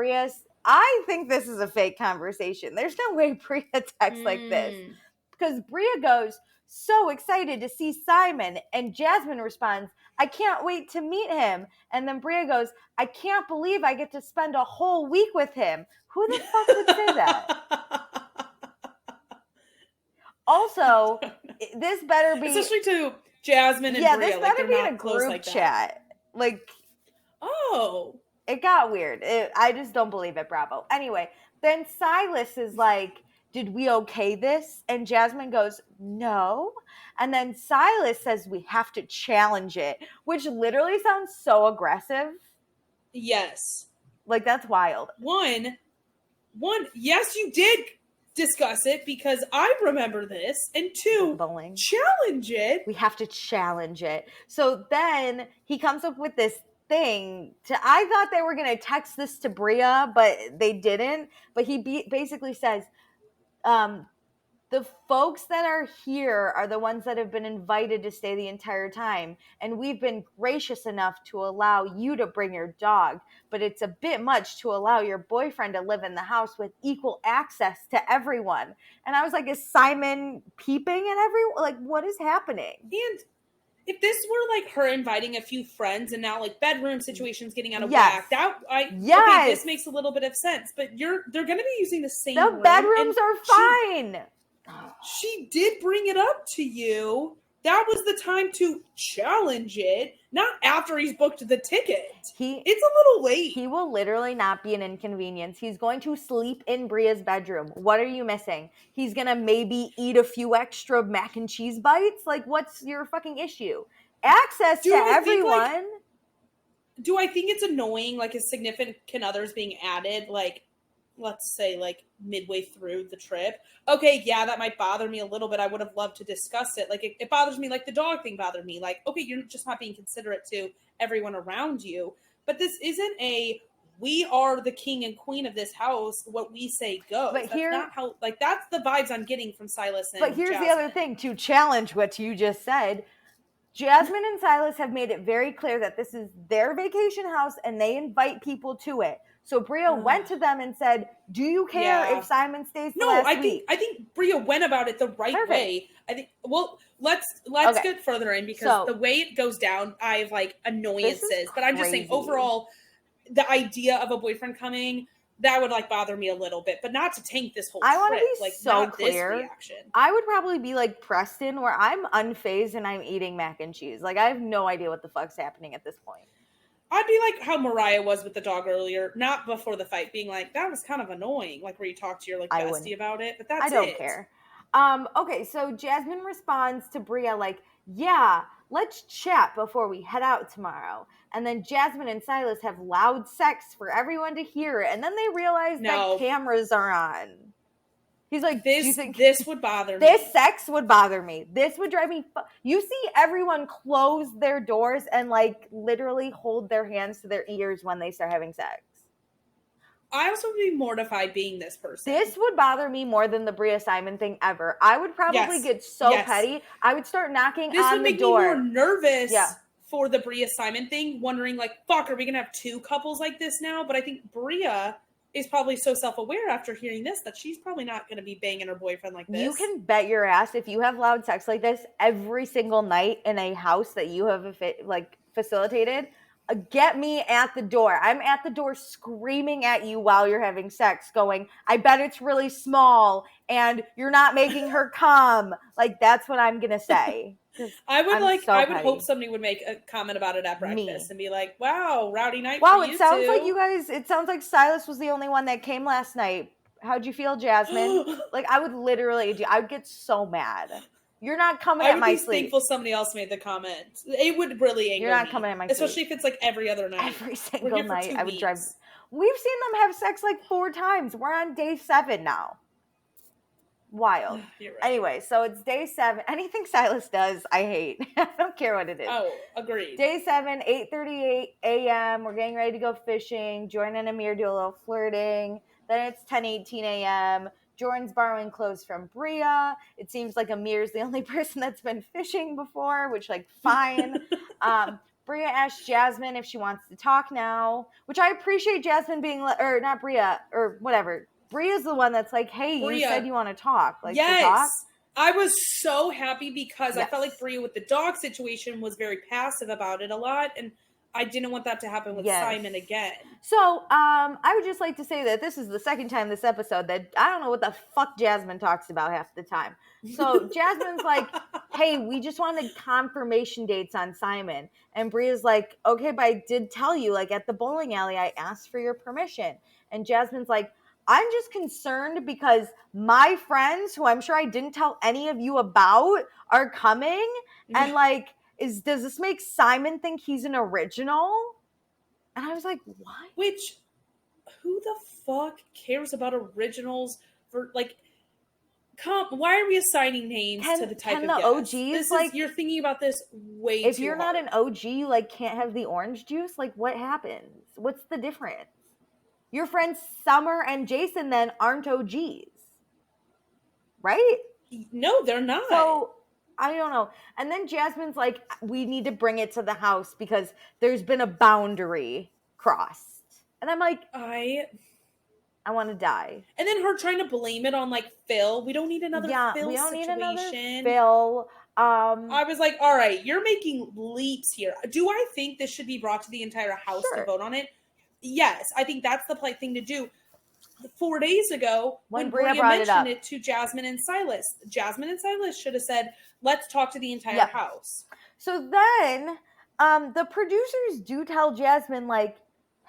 I think this is a fake conversation. There's no way Bria texts like this. Because Bria goes, so excited to see Simon. And Jasmine responds, I can't wait to meet him. And then Bria goes, I can't believe I get to spend a whole week with him. Who the fuck would say that? Also, this better be... Especially to Jasmine and Bria. Yeah, this better be in a group chat. Like... Oh... It got weird. I just don't believe it, Bravo. Anyway, then Silas is like, did we okay this? And Jasmine goes, no. And then Silas says we have to challenge it, which literally sounds so aggressive. Yes. Like, that's wild. One, yes, you did discuss it because I remember this, and 2, Bowling. challenge it. We have to challenge it. So then he comes up with this thing. I thought they were going to text this to Bria, but they didn't. But he basically says, the folks that are here are the ones that have been invited to stay the entire time. And we've been gracious enough to allow you to bring your dog. But it's a bit much to allow your boyfriend to live in the house with equal access to everyone. And I was like, is Simon peeping at everyone? Like, what is happening? And if this were like her inviting a few friends and now like bedroom situations getting out of Yes. whack, Yes. okay, this makes a little bit of sense. But they're going to be using the same The room, bedrooms are fine. She did bring it up to you. That was the time to challenge it, not after he's booked the ticket. It's a little late. He will literally not be an inconvenience. He's going to sleep in Bria's bedroom. What are you missing? He's going to maybe eat a few extra mac and cheese bites? Like, what's your fucking issue? Access to everyone. Do I think it's annoying, like, his significant others being added, like, let's say, like, midway through the trip? Okay, yeah, that might bother me a little bit. I would have loved to discuss it. Like, it bothers me like the dog thing bothered me. Like, okay, you're just not being considerate to everyone around you. But this isn't we are the king and queen of this house, what we say goes. But that's not how, like, that's the vibes I'm getting from Silas and But here's Jasmine. the other thing, to challenge what you just said. Jasmine and Silas have made it very clear that this is their vacation house and they invite people to it. So Bria went to them and said, do you care if Simon stays the last week? I think Bria went about it the right way. I think, well, let's get further in because the way it goes down, I have like annoyances. But I'm just saying overall, the idea of a boyfriend coming, that would like bother me a little bit, but not to tank this whole trip. I want to be like, so not clear. This reaction. I would probably be like Preston, where I'm unfazed and I'm eating mac and cheese. Like, I have no idea what the fuck's happening at this point. I'd be like how Mariah was with the dog earlier, not before the fight, being like, that was kind of annoying, like where you talk to your like bestie about it, but that's it. I don't care. Okay, so Jasmine responds to Bria like, yeah, let's chat before we head out tomorrow. And then Jasmine and Silas have loud sex for everyone to hear, and then they realize that cameras are on. He's like, this would bother me. This sex would bother me. This would drive me. You see everyone close their doors and like literally hold their hands to their ears when they start having sex. I also would be mortified being this person. This would bother me more than the Bria Simon thing ever. I would probably get so petty. I would start knocking on the door. This would make me more nervous for the Bria Simon thing, wondering like, fuck, are we going to have 2 couples like this now? But I think Bria is probably so self-aware after hearing this that she's probably not going to be banging her boyfriend like this. You can bet your ass if you have loud sex like this every single night in a house that you have facilitated, get me at the door. I'm at the door screaming at you while you're having sex going, I bet it's really small and you're not making her come. Like, that's what I'm going to say. I would hope somebody would make a comment about it at breakfast and be like, wow, rowdy night for you it sounds like you guys, it sounds like Silas was the only one that came last night. How'd you feel, Jasmine? Like, I would literally, I would get so mad. You're not coming at my sleep. I would be thankful somebody else made the comment. It would really anger me. You're not coming at my sleep. Especially if it's like every other night. Every single night I would drive. We've seen them have sex like 4 times. We're on day 7 now. Wild. You're right. Anyway, so it's day 7. Anything Silas does, I hate. I don't care what it is. Oh, agreed. Day 7, 8:38 a.m. We're getting ready to go fishing. Jordan and Amir do a little flirting. Then it's 10:18 a.m. Jordan's borrowing clothes from Bria. It seems like Amir's the only person that's been fishing before, which, like, fine. Bria asks Jasmine if she wants to talk now, which I appreciate Jasmine being, or not Bria, or whatever. Bria's the one that's like, hey, Bria, you said you want to talk. Like, yes. To talk? I was so happy because I felt like Bria with the dog situation was very passive about it a lot, and I didn't want that to happen with Simon again. So, I would just like to say that this is the second time this episode that I don't know what the fuck Jasmine talks about half the time. So, Jasmine's like, hey, we just wanted confirmation dates on Simon. And Bria's like, okay, but I did tell you, like, at the bowling alley, I asked for your permission. And Jasmine's like, I'm just concerned because my friends, who I'm sure I didn't tell any of you about, are coming. And, like, does this make Simon think he's an original? And I was like, what? Which, who the fuck cares about originals? For like, Why are we assigning names to the type can of the guest? OGs, This like, is, you're thinking about this way if too you're hard. not an OG, like, can't have the orange juice, like, what happens? What's the difference? Your friends Summer and Jason then aren't OGs, right? No, they're not. So I don't know. And then Jasmine's like, we need to bring it to the house because there's been a boundary crossed. And I'm like, I want to die. And then her trying to blame it on like Phil. We don't need another Phil we don't situation. need another Phil. I was like, all right, you're making leaps here. Do I think this should be brought to the entire house to vote on it? Yes, I think that's the polite thing to do. 4 days ago, when Bria mentioned it to Jasmine and Silas, Jasmine and Silas should have said, let's talk to the entire house. So then the producers do tell Jasmine, like,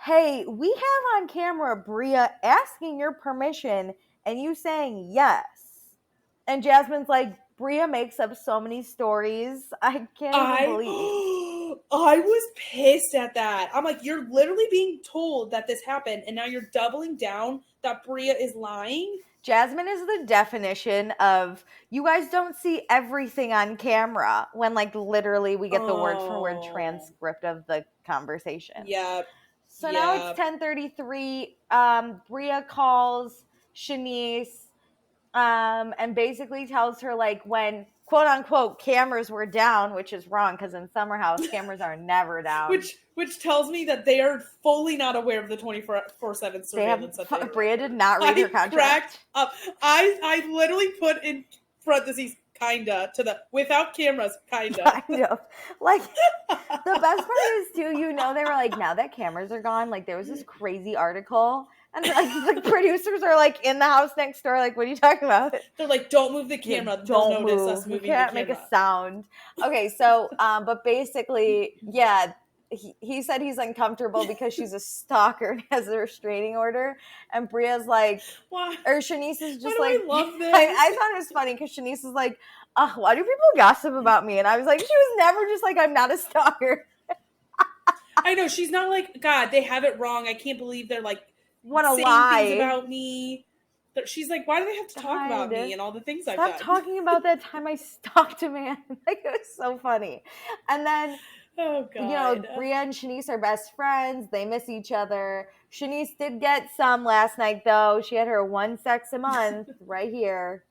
hey, we have on camera Bria asking your permission and you saying yes. And Jasmine's like, Bria makes up so many stories. I can't even believe. I was pissed at that. I'm like, you're literally being told that this happened, and now you're doubling down that Bria is lying? Jasmine is the definition of, you guys don't see everything on camera, when, like, literally we get the word for word transcript of the conversation. Yep. So now it's 10:33. Bria calls Shanice and basically tells her, like, when quote unquote cameras were down, which is wrong because in Summer House cameras are never down. Which tells me that they are fully not aware of the 24/7 surveillance. Bria did not read her contract. Cracked up. I literally put in parentheses kinda to the without cameras kinda. Kind of. Like, the best part is too, they were like, now that cameras are gone, like, there was this crazy article. And like the producers are like in the house next door, like, what are you talking about? They're like, don't move the camera. Yeah, don't move. Us moving. We can't make a sound. Okay, so but basically, yeah, he said he's uncomfortable because she's a stalker and has a restraining order. And Bria's like, why? Or Shanice is just why like, do I love this? I thought it was funny because Shanice is like, why do people gossip about me? And I was like, she was never just like, I'm not a stalker. I know, she's not like, God, they have it wrong. I can't believe they're like, what a lie things about me. She's like, why do they have to talk about me and all the things I've done? Stop talking about that time I stalked a man. Like, it was so funny. And then, oh God, Bria and Shanice are best friends. They miss each other. Shanice did get some last night, though. She had her one sex a month right here.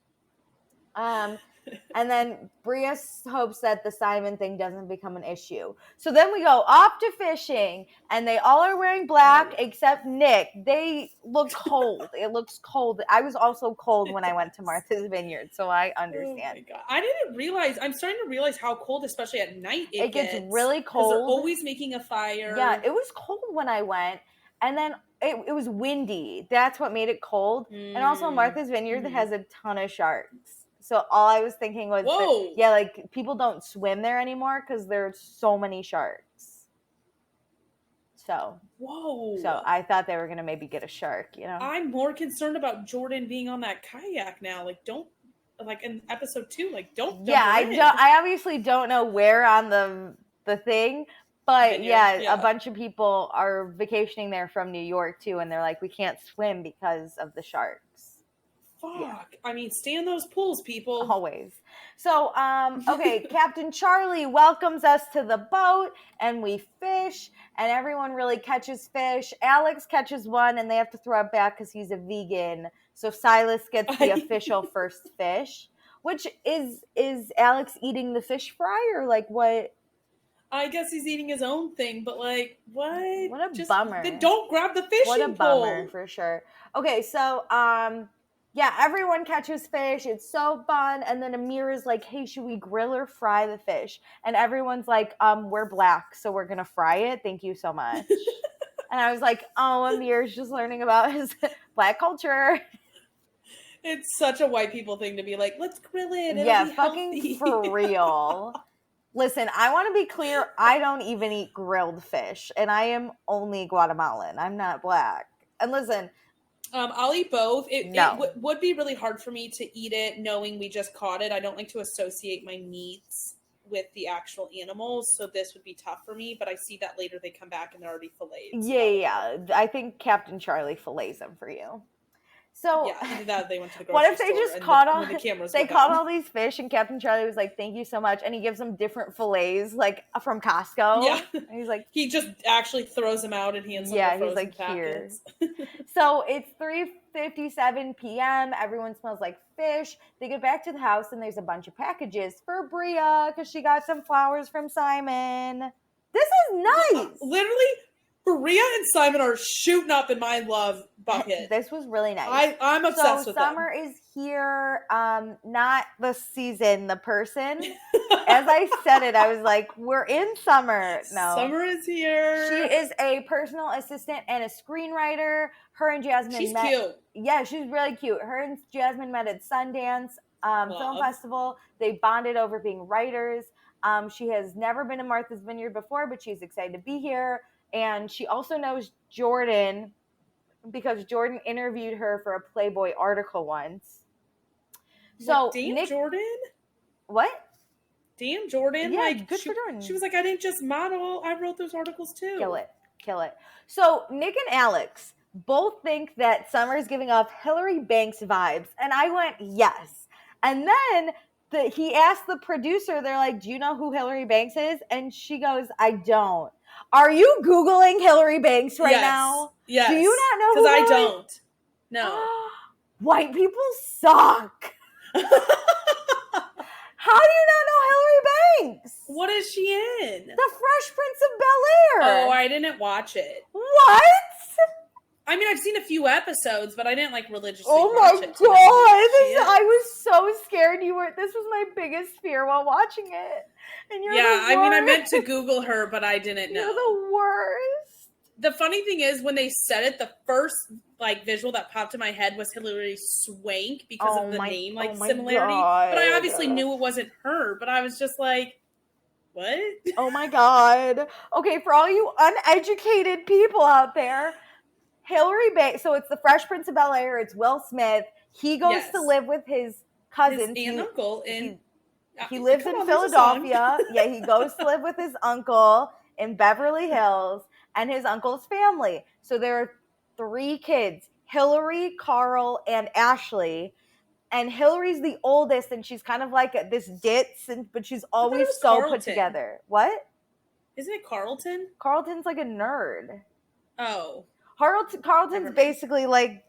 And then Bria hopes that the Simon thing doesn't become an issue. So then we go off to fishing, and they all are wearing black except Nick. They look cold. It looks cold. I was also cold when I went to Martha's Vineyard, so I understand. Oh my God. I didn't realize. I'm starting to realize how cold, especially at night, it gets really cold. They're always making a fire. Yeah, it was cold when I went, and then it was windy. That's what made it cold. And also Martha's Vineyard has a ton of sharks. So all I was thinking was, like, people don't swim there anymore because there's so many sharks. So I thought they were gonna maybe get a shark. I'm more concerned about Jordan being on that kayak now. Like, don't, like in episode 2, like, don't. Yeah, I obviously don't know where on the thing, but a bunch of people are vacationing there from New York too, and they're like, we can't swim because of the sharks. Fuck. Yeah. I mean, stay in those pools, people. Always. So, okay, Captain Charlie welcomes us to the boat, and we fish, and everyone really catches fish. Alex catches one, and they have to throw it back because he's a vegan. So Silas gets the official first fish. Which is Alex eating the fish fry, or like what? I guess he's eating his own thing, but like, what? What a bummer. Then don't grab the fishing pole. What a bummer, for sure. Okay, so, yeah, everyone catches fish. It's so fun. And then Amir is like, hey, should we grill or fry the fish? And everyone's like, we're black, so we're going to fry it. Thank you so much. And I was like, oh, Amir's just learning about his black culture. It's such a white people thing to be like, let's grill it. Yeah, fucking for real. Listen, I want to be clear. I don't even eat grilled fish. And I am only Guatemalan. I'm not black. And listen, I'll eat both. It would be really hard for me to eat it knowing we just caught it. I don't like to associate my meats with the actual animals, so this would be tough for me, but I see that later they come back and they're already filleted. Yeah. I think Captain Charlie fillets them for you. So Yeah, either that or they went to the grocery what if they store just and caught when all the cameras they went caught out. all these fish and Captain Charlie was like, "Thank you so much," and he gives them different fillets like from Costco. Yeah. And he's like, He just actually throws them out and hands them the he's frozen like, packets. So it's 3:57 p.m. Everyone smells like fish. They get back to the house and there's a bunch of packages for Bria because she got some flowers from Simon. This is nice. Literally, Bria and Simon are shooting up in my love bucket. This was really nice. I'm obsessed with Summer them. is here. Not the season, the person. As I said it, I was like, we're in summer. No. Summer is here. She is a personal assistant and a screenwriter. Her and Jasmine She's met. cute. Yeah, she's really cute. Her and Jasmine met at Sundance Film Festival. They bonded over being writers. She has never been to Martha's Vineyard before, but she's excited to be here. And she also knows Jordan because Jordan interviewed her for a Playboy article once. So damn, Jordan? What? Damn, Jordan. Yeah, like, good for Jordan. She was like, I didn't just model. I wrote those articles too. Kill it. So Nick and Alex both think that Summer is giving off Hillary Banks vibes. And I went, yes. And then he asked the producer, they're like, do you know who Hillary Banks is? And she goes, I don't. Are you Googling Hillary Banks right now? Yes. Do you not know who Because I don't. No. White people suck. How do you not know Hillary Banks? What is she in? The Fresh Prince of Bel-Air. Oh, I didn't watch it. What? I mean, I've seen a few episodes, but I didn't like religiously Oh watch my it. god! I was so scared you were. This was my biggest fear while watching it. And you're I mean, I meant to Google her, but I didn't know. You're the worst. The funny thing is, when they said it, the first like visual that popped in my head was Hilary Swank because of the name similarity. God. But I obviously knew it wasn't her. But I was just like, what? Oh my god. Okay, for all you uneducated people out there, Hillary Banks. So it's the Fresh Prince of Bel-Air. It's Will Smith. He goes to live with his cousins. His aunt and uncle in. He lives in Philadelphia. Yeah, he goes to live with his uncle in Beverly Hills and his uncle's family. So there are 3 kids, Hillary, Carl, and Ashley. And Hillary's the oldest, and she's kind of like this ditz, but she's always so Carlton. put together. What? Isn't it Carlton? Carlton's like a nerd. Oh. Carlton's basically like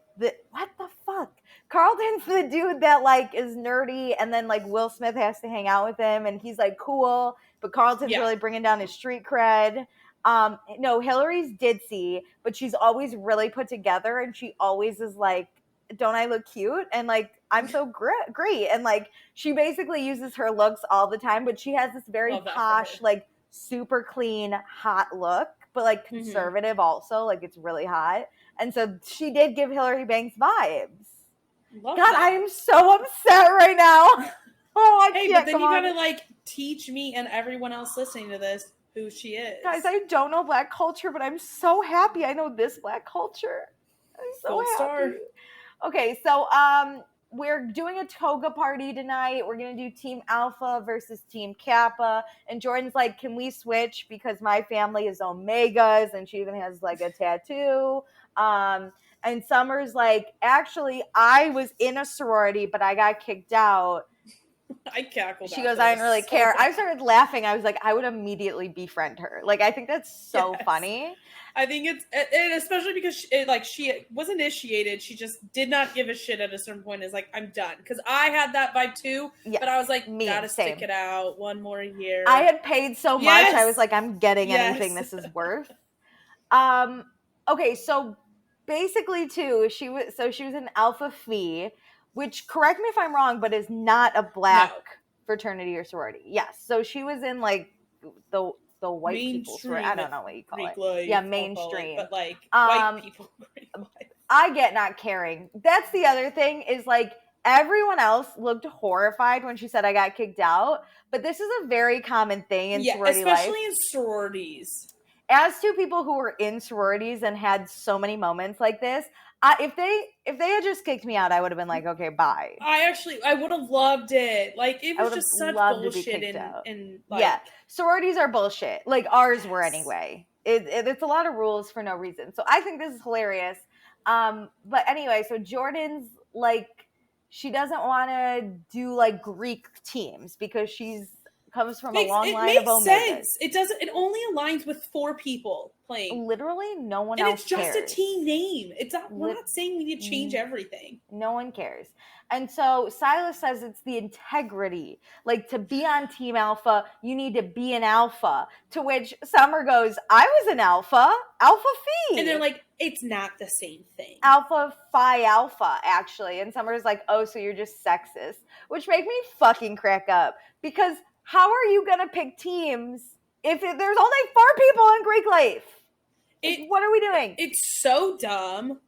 what the fuck? Carlton's the dude that like is nerdy, and then like Will Smith has to hang out with him, and he's like cool, but Carlton's really bringing down his street cred. No, Hillary's ditzy, but she's always really put together, and she always is like, don't I look cute? And like, I'm so great. And like, she basically uses her looks all the time, but she has this very posh, like super clean, hot look, but like conservative also. Like, it's really hot. And so she did give Hillary Banks vibes. God, I am so upset right now. Oh, I can't. But then you gotta like teach me and everyone else listening to this who she is. Guys, I don't know Black culture, but I'm so happy I know this Black culture. I'm so happy. Okay, so we're doing a toga party tonight. We're gonna do Team Alpha versus Team Kappa. And Jordan's like, can we switch? Because my family is Omegas, and she even has like a tattoo. And Summer's like, actually, I was in a sorority, but I got kicked out. I cackled. She goes, I didn't really care. I started laughing. I was like, I would immediately befriend her. Like, I think that's so funny. I think it's especially because she was initiated. She just did not give a shit at a certain point. Is like, I'm done. Because I had that vibe too. Yes, but I was like, gotta stick it out one more year. I had paid so much. I was like, I'm getting anything this is worth. Okay, so basically too, she was an Alpha Phi, which, correct me if I'm wrong, but is not a Black fraternity or sorority. Yes. So she was in like the white people sorority. I don't know what you call it. Life, yeah, mainstream. But like white people. I get not caring. That's the other thing is like everyone else looked horrified when she said I got kicked out. But this is a very common thing in sorority life. Especially in sororities. As to people who were in sororities and had so many moments like this, if they had just kicked me out, I would have been like, okay, bye. I would have loved it. Like, it was just such bullshit and like, sororities are bullshit. Like, ours were anyway. It's a lot of rules for no reason. So I think this is hilarious. But anyway, so Jordan's like, she doesn't want to do like Greek teams because comes from a long line of makes Omegas. sense. It only aligns with 4 people playing. Literally no one and else it's just cares. a team name. We're not saying we need to change everything. No one cares. And so Silas says it's the integrity. Like, to be on Team Alpha, you need to be an alpha. To which Summer goes, I was an alpha. Alpha Phi. And they're like, it's not the same thing. Alpha Phi Alpha, actually. And Summer's like, oh, so you're just sexist. Which make me fucking crack up. Because how are you going to pick teams if there's only 4 people in Greek life? What are we doing? It's so dumb.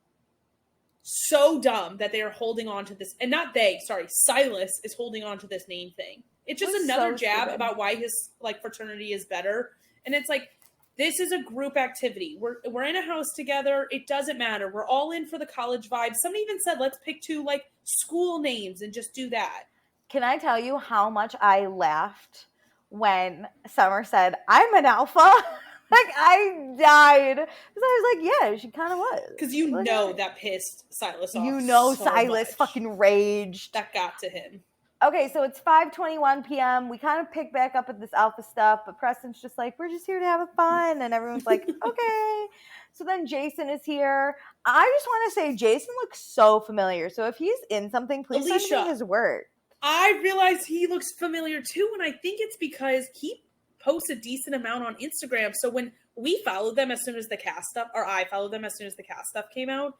So dumb that they are holding on to this. And not they, sorry. Silas is holding on to this name thing. It's just another jab about why his like fraternity is better. And it's like, this is a group activity. We're in a house together. It doesn't matter. We're all in for the college vibe. Somebody even said, let's pick 2 like school names and just do that. Can I tell you how much I laughed when Summer said, I'm an alpha? Like, I died. Because I was like, yeah, she kind of was. Because you know that pissed Silas off. You know so Silas much. fucking raged. That got to him. Okay, so it's 5:21 p.m. We kind of pick back up at this alpha stuff, but Preston's just like, we're just here to have fun. And everyone's like, okay. So then Jason is here. I just want to say Jason looks so familiar. So if he's in something, please send me his work. I realized he looks familiar too, and I think it's because he posts a decent amount on Instagram. So when we followed them as soon as the cast stuff, or I followed them as soon as the cast stuff came out,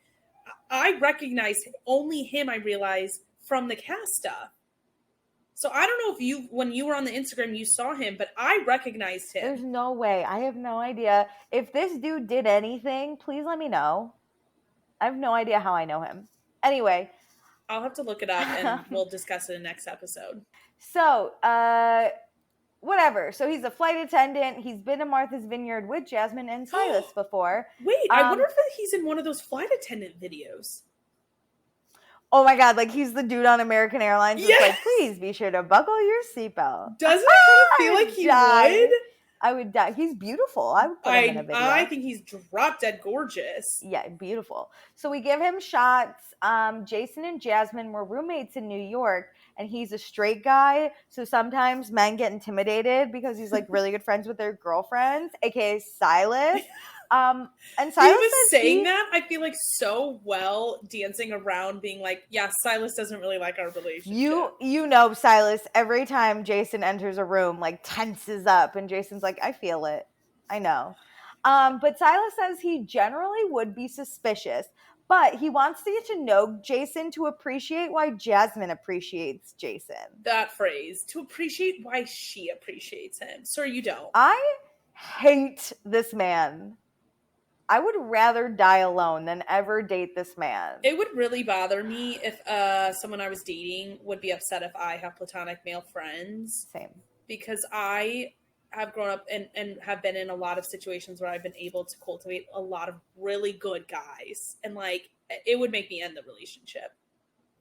I recognized only him, I realized, from the cast stuff. So I don't know if when you were on the Instagram, you saw him, but I recognized him. There's no way. I have no idea. If this dude did anything, please let me know. I have no idea how I know him. Anyway. I'll have to look it up and we'll discuss it in the next episode. So, whatever. So he's a flight attendant. He's been to Martha's Vineyard with Jasmine and Silas before. Wait, I wonder if he's in one of those flight attendant videos. Oh my God, like he's the dude on American Airlines who's like, please be sure to buckle your seatbelt. Doesn't he feel like he would? I would die. He's beautiful. I would put him in a video. I think he's drop dead gorgeous. Yeah, beautiful. So we give him shots. Jason and Jasmine were roommates in New York, and he's a straight guy. So sometimes men get intimidated because he's like really good friends with their girlfriends, aka Silas. And Silas he was saying that, I feel like, so well, dancing around, being like, yeah, Silas doesn't really like our relationship. You know Silas, every time Jason enters a room, like tenses up, and Jason's like, I feel it. I know. But Silas says he generally would be suspicious, but he wants to get to know Jason to appreciate why Jasmine appreciates Jason. That phrase, to appreciate why she appreciates him. Sir, you don't. I hate this man. I would rather die alone than ever date this man. It would really bother me if someone I was dating would be upset if I have platonic male friends. Same. Because I have grown up and have been in a lot of situations where I've been able to cultivate a lot of really good guys. And, like, it would make me end the relationship.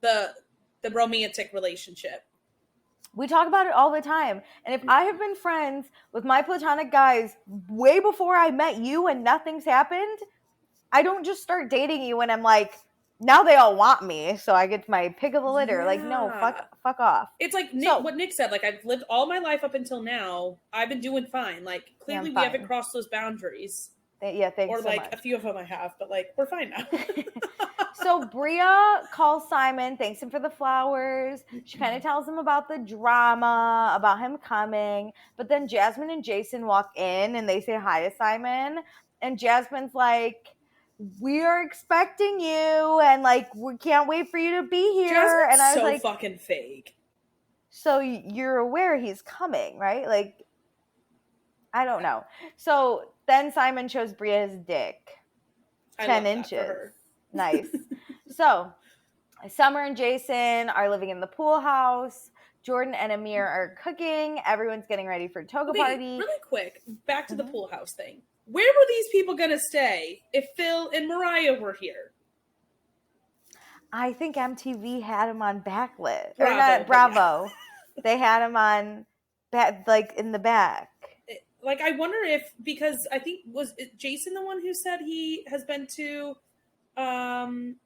The romantic relationship. We talk about it all the time. And if I have been friends with my platonic guys way before I met you and nothing's happened, I don't just start dating you and I'm like, now they all want me, so I get my pick of the litter. Yeah. Like, no, fuck off. It's like what Nick said. Like, I've lived all my life up until now. I've been doing fine. Like, clearly we haven't crossed those boundaries. Yeah, thanks or, so like, much. A few of them I have, but, like, we're fine now. So Bria calls Simon, thanks him for the flowers. She kind of tells him about the drama, about him coming. But then Jasmine and Jason walk in and they say hi to Simon. And Jasmine's like, we are expecting you. And, like, we can't wait for you to be here. Jasmine's and I was so like, fucking fake. So you're aware he's coming, right? Like, I don't know. So then Simon shows Bria his dick. 10 inches. Nice. So, Summer and Jason are living in the pool house. Jordan and Amir are cooking. Everyone's getting ready for toga party. Really quick, back to the pool house thing. Where were these people going to stay if Phil and Mariah were here? I think MTV had them on backlit. Bravo. Or not Bravo. They had them on, like, in the back. like, I wonder if, because I think, was it Jason the one who said he has been to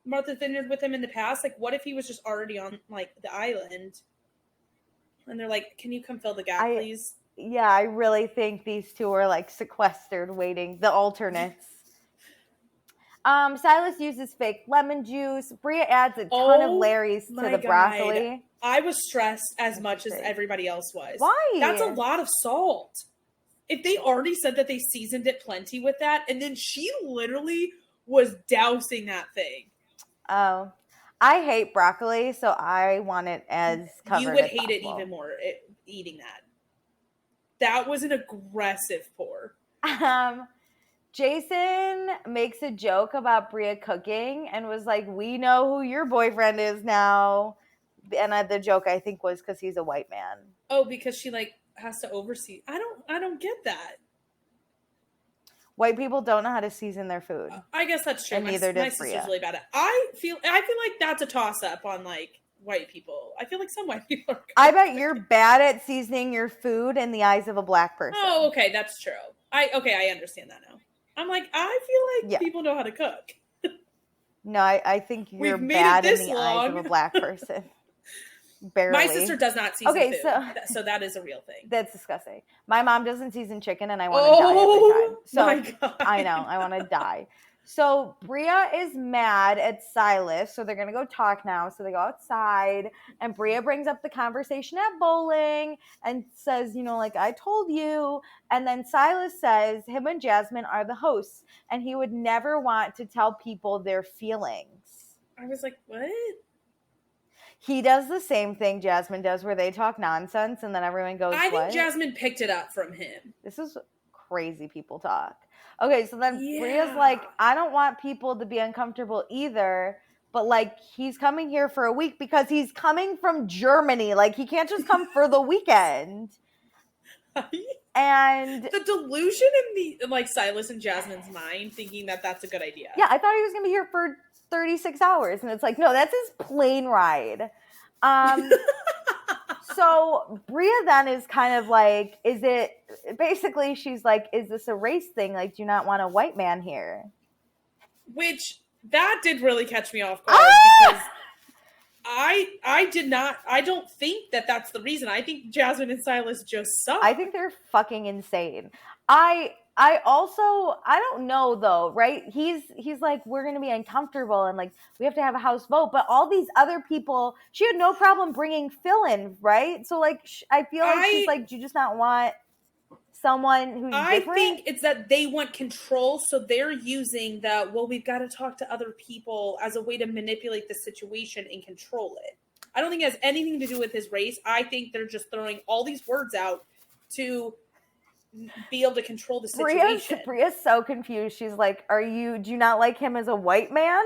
Martha's Vineyard with him in the past? Like, what if he was just already on, like, the island? And they're like, can you come fill the gap, please? Yeah, I really think these two are, like, sequestered waiting, the alternates. Silas uses fake lemon juice. Bria adds a ton of Larry's to the broccoli. I was stressed as much as everybody else was. Why? That's a lot of salt. If they already said that they seasoned it plenty with that, and then she literally was dousing that thing. Oh, I hate broccoli, so I want it as covered. You would hate it even more eating that. That was an aggressive pour. Jason makes a joke about Bria cooking and was like, we know who your boyfriend is now. And the joke, I think, was because he's a white man. Oh, because she, like, has to oversee. I don't get that. White people don't know how to season their food. I guess that's true. And neither does sister's Bria. really bad at it. I feel like that's a toss-up on, like, white people. I feel like some white people are good. I bet you're bad at seasoning your food in the eyes of a black person. Oh, okay, that's true. I understand that now. I'm like, I feel like people know how to cook. No, I think you're bad in the eyes of a black person. Barely. My sister does not season food, so that is a real thing. That's disgusting. My mom doesn't season chicken, and I want to die every time. So my God. I know, I want to die. So Bria is mad at Silas, so they're gonna go talk now. So they go outside, and Bria brings up the conversation at bowling and says, you know, like, I told you. And then Silas says him and Jasmine are the hosts, and he would never want to tell people their feelings. I was like, what? He does the same thing Jasmine does, where they talk nonsense, and then everyone goes, I what? think Jasmine picked it up from him. This is crazy people talk. Okay, so then Bria's like, I don't want people to be uncomfortable either, but, like, he's coming here for a week because he's coming from Germany. Like, he can't just come for the weekend. And the delusion in the, like, Silas and Jasmine's mind, thinking that that's a good idea. Yeah, I thought he was going to be here for 36 hours, and it's like, no, that's his plane ride. So Bria then is kind of like, she's like, is this a race thing? Like, do you not want a white man here? Which, that did really catch me off guard, because I don't think that that's the reason. I think Jasmine and Silas just suck. I think they're fucking insane. I don't know though, right? He's like, we're going to be uncomfortable and, like, we have to have a house vote, but all these other people, she had no problem bringing Phil in, right? So, like, I feel like she's like, do you just not want someone who's different? I think it's that they want control, so they're using we've got to talk to other people as a way to manipulate the situation and control it. I don't think it has anything to do with his race. I think they're just throwing all these words out to be able to control the situation. Bria's so confused. She's like, do you not like him as a white man?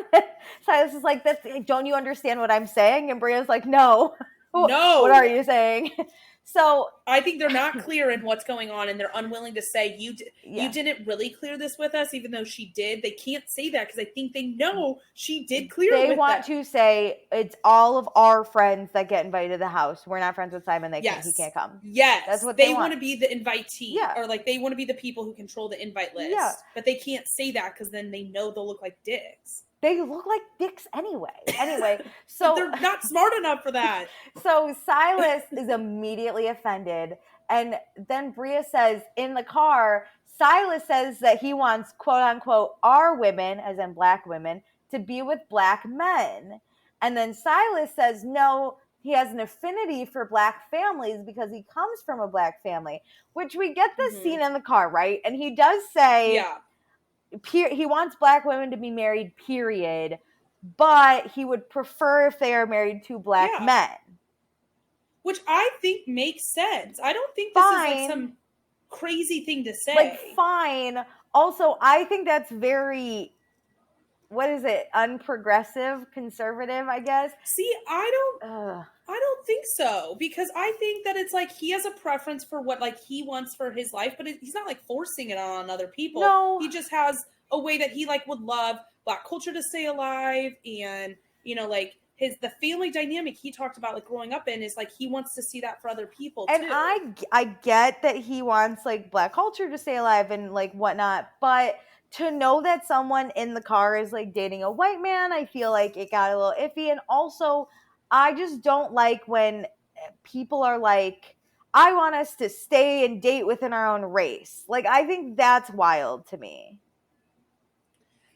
Silas is like, don't you understand what I'm saying? And Bria's like, no. No. What are you saying? So I think they're not clear in what's going on, and they're unwilling to say, you didn't really clear this with us, even though she did. They can't say that because I think they know she did clear it with them. They want to say it's all of our friends that get invited to the house. We're not friends with Simon. He can't come. Yes. That's what they want to be the invitee. Yeah. Or, like, they want to be the people who control the invite list. Yeah. But they can't say that because then they know they'll look like dicks. They look like dicks anyway. So they're not smart enough for that. So Silas is immediately offended. And then Bria says in the car, Silas says that he wants, quote unquote, our women, as in black women, to be with black men. And then Silas says, no, he has an affinity for black families because he comes from a black family, which we get this scene in the car, right? And he does say, he wants black women to be married, period, but he would prefer if they are married to black men. Which I think makes sense. I don't think this is like some crazy thing to say. Like, fine. Also, I think that's very, unprogressive, conservative, I guess. See, I don't think so, because I think that it's like he has a preference for what, like, he wants for his life, but he's not, like, forcing it on other people. No. He just has a way that he, like, would love black culture to stay alive, and, you know, like, the family dynamic he talked about like growing up in is like he wants to see that for other people And too. I get that he wants like Black culture to stay alive and like whatnot, but to know that someone in the car is like dating a white man, I feel like it got a little iffy. And also, I just don't like when people are like, I want us to stay and date within our own race. Like, I think that's wild to me.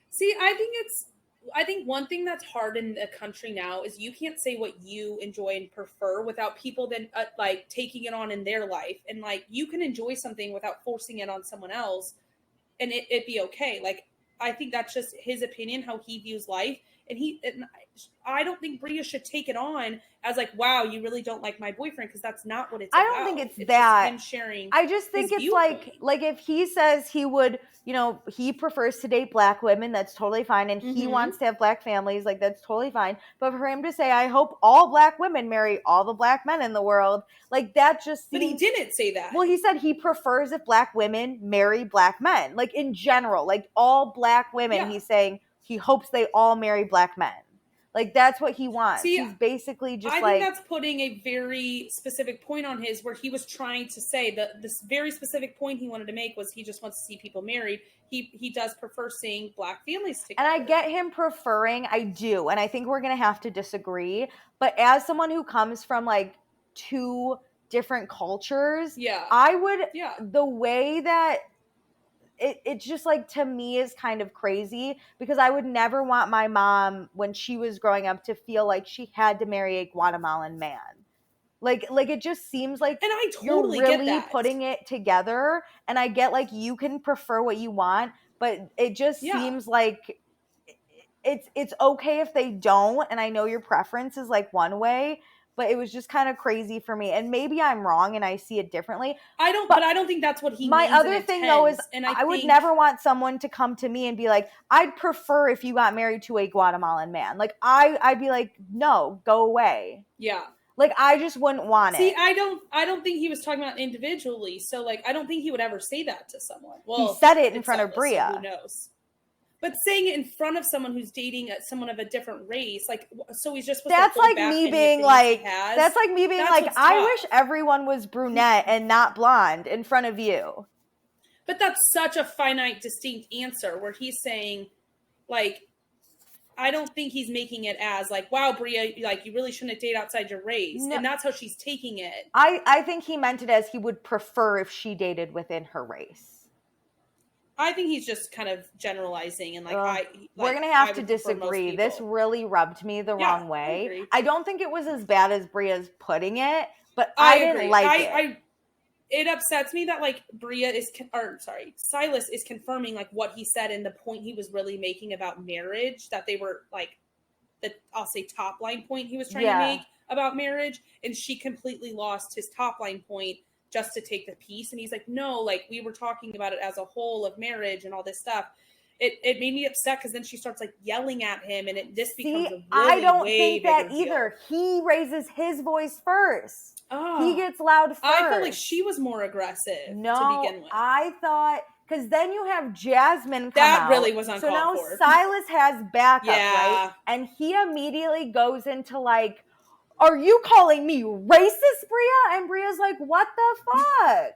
See, I think one thing that's hard in the country now is you can't say what you enjoy and prefer without people then like taking it on in their life, and like you can enjoy something without forcing it on someone else, and it be okay. Like I think that's just his opinion, how he views life, and I don't think Bria should take it on as like, wow, you really don't like my boyfriend, because that's not what it's I about. don't think it's Just that. him sharing. I just think his it's like viewpoint. if he says he would, he prefers to date Black women, that's totally fine, and he Mhm. wants to have Black families, like that's totally fine. But for him to say, I hope all Black women marry all the Black men in the world, like that just But he seems. didn't say that. Well, he said he prefers if Black women marry Black men, like in general, like all Black women. Yeah. He's saying he hopes they all marry Black men. Like that's what he wants. See, He's basically just I like. think that's putting a very specific point on his, where he was trying to say that this very specific point he wanted to make was he just wants to see people married. He does prefer seeing Black families together. And I get him preferring, I do, and I think we're gonna have to disagree. But as someone who comes from like two different cultures, Yeah. I would, Yeah. the way that it's just like, to me, is kind of crazy, because I would never want my mom when she was growing up to feel like she had to marry a Guatemalan man. Like it just seems like And I you're totally get really that. putting it together. And I get like you can prefer what you want, but it just Yeah. seems like it's okay if they don't. And I know your preference is like one way, but it was just kind of crazy for me. And maybe I'm wrong and I see it differently. But I don't think that's what he My means other and thing though is intends, and I would think never want someone to come to me and be like, I'd prefer if you got married to a Guatemalan man. Like I'd be like, no, go away. Yeah. Like I just wouldn't want it. See, I don't think he was talking about individually. So like I don't think he would ever say that to someone. Well, he said it in it's front of Silas, so Bria. who knows? But saying it in front of someone who's dating someone of a different race, like, so he's just supposed That's to hold like back me any being opinions like, he has? that's like me being That's like, what's I tough. wish everyone was brunette and not blonde in front of you. But that's such a finite, distinct answer where he's saying, like, I don't think he's making it as like, wow, Bria, like you really shouldn't date outside your race. No. And that's how she's taking it. I think he meant it as he would prefer if she dated within her race. I think he's just kind of generalizing and like we're gonna have to disagree. This really rubbed me the wrong way. I don't think it was as bad as Bria's putting it, but I didn't like it. It upsets me that like Silas is confirming like what he said and the point he was really making about marriage, that they were like I'll say top line point he was trying to make about marriage, and she completely lost his top line point just to take the piece. And he's like, no, like we were talking about it as a whole of marriage and all this stuff. It made me upset because then she starts like yelling at him, and this becomes a really I don't way think that deal. either. He raises his voice first. Oh, he gets loud first. I felt like she was more aggressive to begin with. I thought, because then you have Jasmine come that out. really was uncalled for. So now for. Silas has backup, right? And he immediately goes into like, are you calling me racist, Bria? And Bria's like, what the fuck?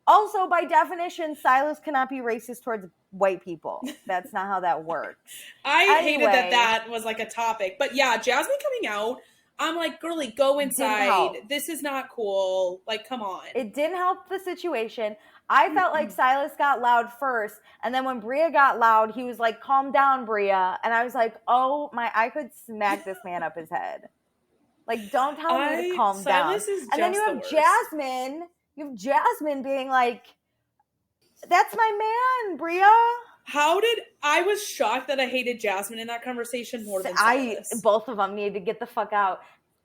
Also, by definition, Silas cannot be racist towards white people. That's not how that works. I hated that was like a topic. But yeah, Jasmine coming out, I'm like, girly, go inside. This is not cool. Like, come on. It didn't help the situation. I felt like Silas got loud first. And then when Bria got loud, he was like, calm down, Bria. And I was like, oh my, I could smack this man up his head. Like, don't tell me to calm down. And then you have Jasmine. You have Jasmine being like, that's my man, Bria. I was shocked that I hated Jasmine in that conversation more than Silas. Both of them needed to get the fuck out.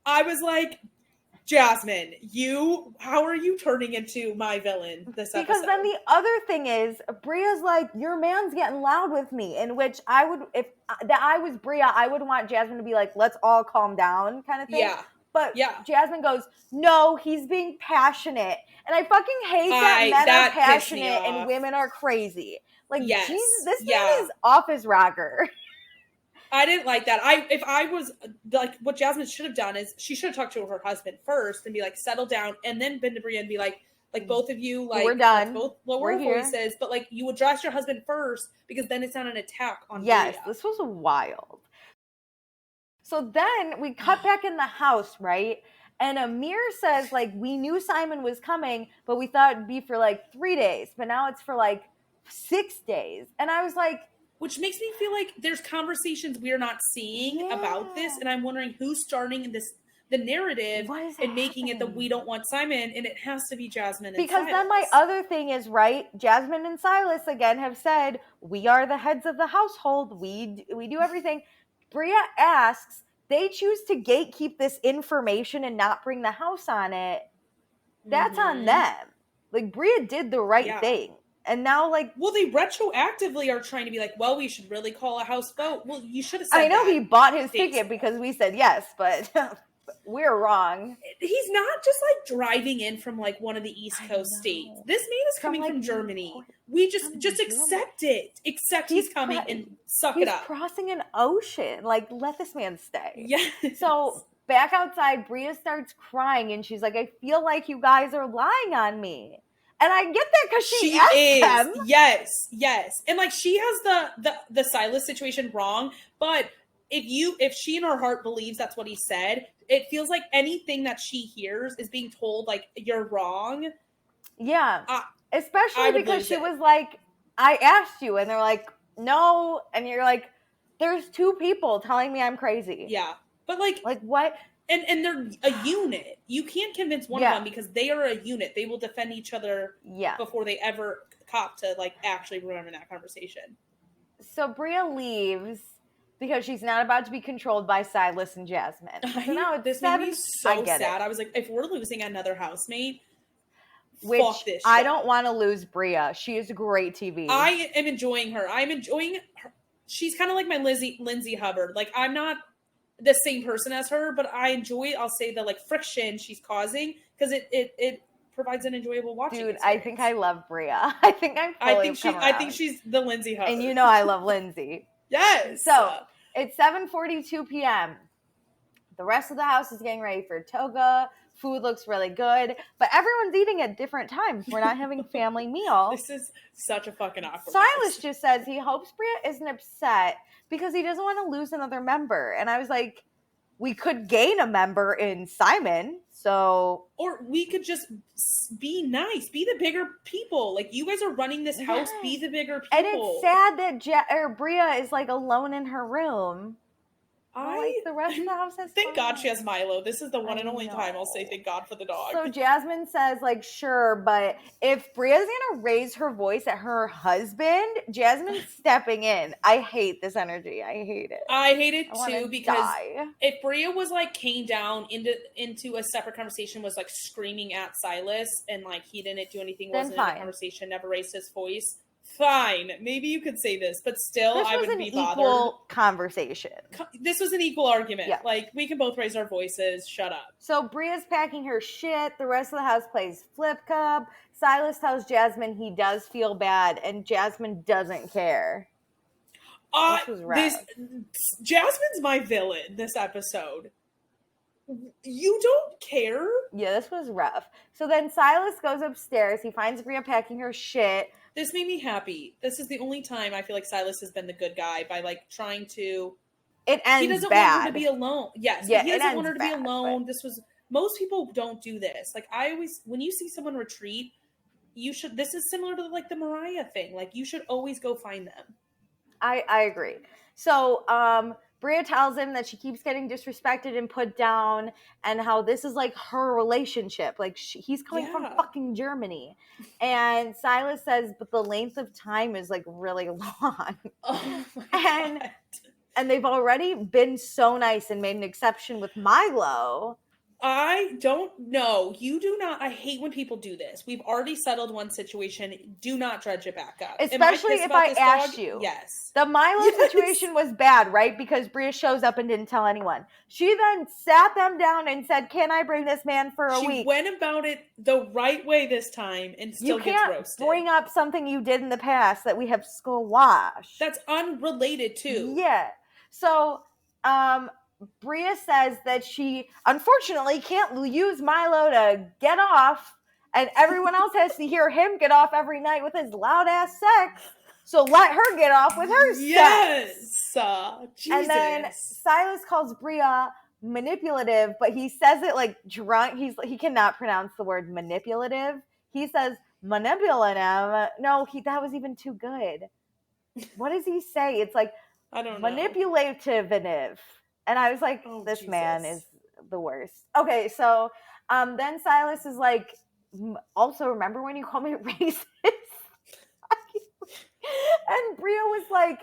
I was like, Jasmine, how are you turning into my villain this episode? Because then the other thing is, Bria's like, your man's getting loud with me, in which I would, if I was Bria, I would want Jasmine to be like, let's all calm down kind of thing. Yeah. But Jasmine goes, no, he's being passionate. And I fucking hate that men are passionate and women are crazy. Like, Jesus, this man is off his rocker. I didn't like that. If I was like, what Jasmine should have done is she should have talked to her husband first and be like, settle down, and then been to Bria and be like both of you, like, we're done. both lower our voices, but like you address your husband first because then it's not an attack on Yes, Bria. this was wild. So then we cut back in the house, right? And Amir says, like, we knew Simon was coming, but we thought it'd be for like 3 days, but now it's for like 6 days. And I was like, which makes me feel like there's conversations we're not seeing about this, and I'm wondering who's starting the narrative and making it that we don't want Simon, and it has to be Jasmine and because Silas. Then my other thing is, right, Jasmine and Silas again have said, we are the heads of the household, we do everything. Bria asks, they choose to gatekeep this information and not bring the house on it. That's on them. Like, Bria did the right thing. And now, like... Well, they retroactively are trying to be like, well, we should really call a house vote. Well, you should have said I know that. he bought his ticket because we said yes, but we're wrong. He's not just, like, driving in from, like, one of the East Coast states. This man is coming from Germany. We just accept it. Accept he's coming and suck it up. He's crossing an ocean. Like, let this man stay. Yes. So... back outside, Bria starts crying, and she's like, I feel like you guys are lying on me. And I get that because she asked them. Yes. And, like, she has the Silas situation wrong, but if she in her heart believes that's what he said, it feels like anything that she hears is being told, like, you're wrong. Yeah. Especially because she was like, I asked you, and they're like, no. And you're like, there's 2 people telling me I'm crazy. Yeah. But, like what? And they're a unit. You can't convince one of them because they are a unit. They will defend each other before they ever cop to, like, actually remember that conversation. So Bria leaves because she's not about to be controlled by Silas and Jasmine. So now this made me so sad. I was like, if we're losing another housemate, fuck this shit. I don't want to lose Bria. She is great TV. I am enjoying her. I'm enjoying her. She's kind of like my Lindsay Hubbard. Like, I'm not the same person as her, but I enjoy, I'll say, the, like, friction she's causing because it provides an enjoyable watching experience. I think I love Bria. I think I think she's the Lindsay Hubbard. And you know I love Lindsay. Yes. So it's 7:42 p.m. The rest of the house is getting ready for toga. Food looks really good, but everyone's eating at different times. We're not having family meals. This is such a fucking awkward. Silas just says he hopes Bria isn't upset because he doesn't want to lose another member. And I was like, we could gain a member in Simon, so... Or we could just be nice. Be the bigger people. Like, you guys are running this house. Be the bigger people. And it's sad that Bria is, like, alone in her room. Like the rest of the house has Thank God she has Milo. This is the one and only time I'll say thank God for the dog. So Jasmine says, like, sure, but if Bria's gonna raise her voice at her husband, Jasmine's stepping in. I hate this energy. I hate it. I hate it too because if Bria was, like, came down into a separate conversation, was, like, screaming at Silas and, like, he didn't do anything, wasn't in the conversation, never raised his voice. Fine, maybe you could say this, but still, I would be bothered. This was an equal conversation. This was an equal argument. Yeah. Like, we can both raise our voices. Shut up. So Bria's packing her shit. The rest of the house plays flip cup. Silas tells Jasmine he does feel bad, and Jasmine doesn't care. This was rough. Jasmine's my villain this episode. You don't care? Yeah, this was rough. So then Silas goes upstairs. He finds Bria packing her shit. This made me happy. This is the only time I feel like Silas has been the good guy by, like, trying to... It ends bad. He doesn't want her to be alone. Yes, yeah, he doesn't want her to be alone. Most people don't do this. Like, when you see someone retreat, this is similar to, like, the Mariah thing. Like, you should always go find them. I agree. So, Bria tells him that she keeps getting disrespected and put down and how this is, like, her relationship. Like, he's coming from fucking Germany. And Silas says, but the length of time is, like, really long. Oh, my God. And they've already been so nice and made an exception with Milo. I don't know. You do not. I hate when people do this. We've already settled one situation. Do not dredge it back up. Especially if I asked you. Yes. The Milo situation was bad, right? Because Bria shows up and didn't tell anyone. She then sat them down and said, can I bring this man for a week? She went about it the right way this time and still gets roasted. You can't bring up something you did in the past that we have squashed. That's unrelated too. Yeah. So, Bria says that she unfortunately can't use Milo to get off, and everyone else has to hear him get off every night with his loud ass sex. So let her get off with her sex. Yes. Jesus. And then Silas calls Bria manipulative, but he says it like drunk. He cannot pronounce the word manipulative. He says manipulative. No, that was even too good. What does he say? It's like I don't know. manipulative. And I was like, this man is the worst. Okay, so then Silas is like, also remember when you called me racist? And Bria was like,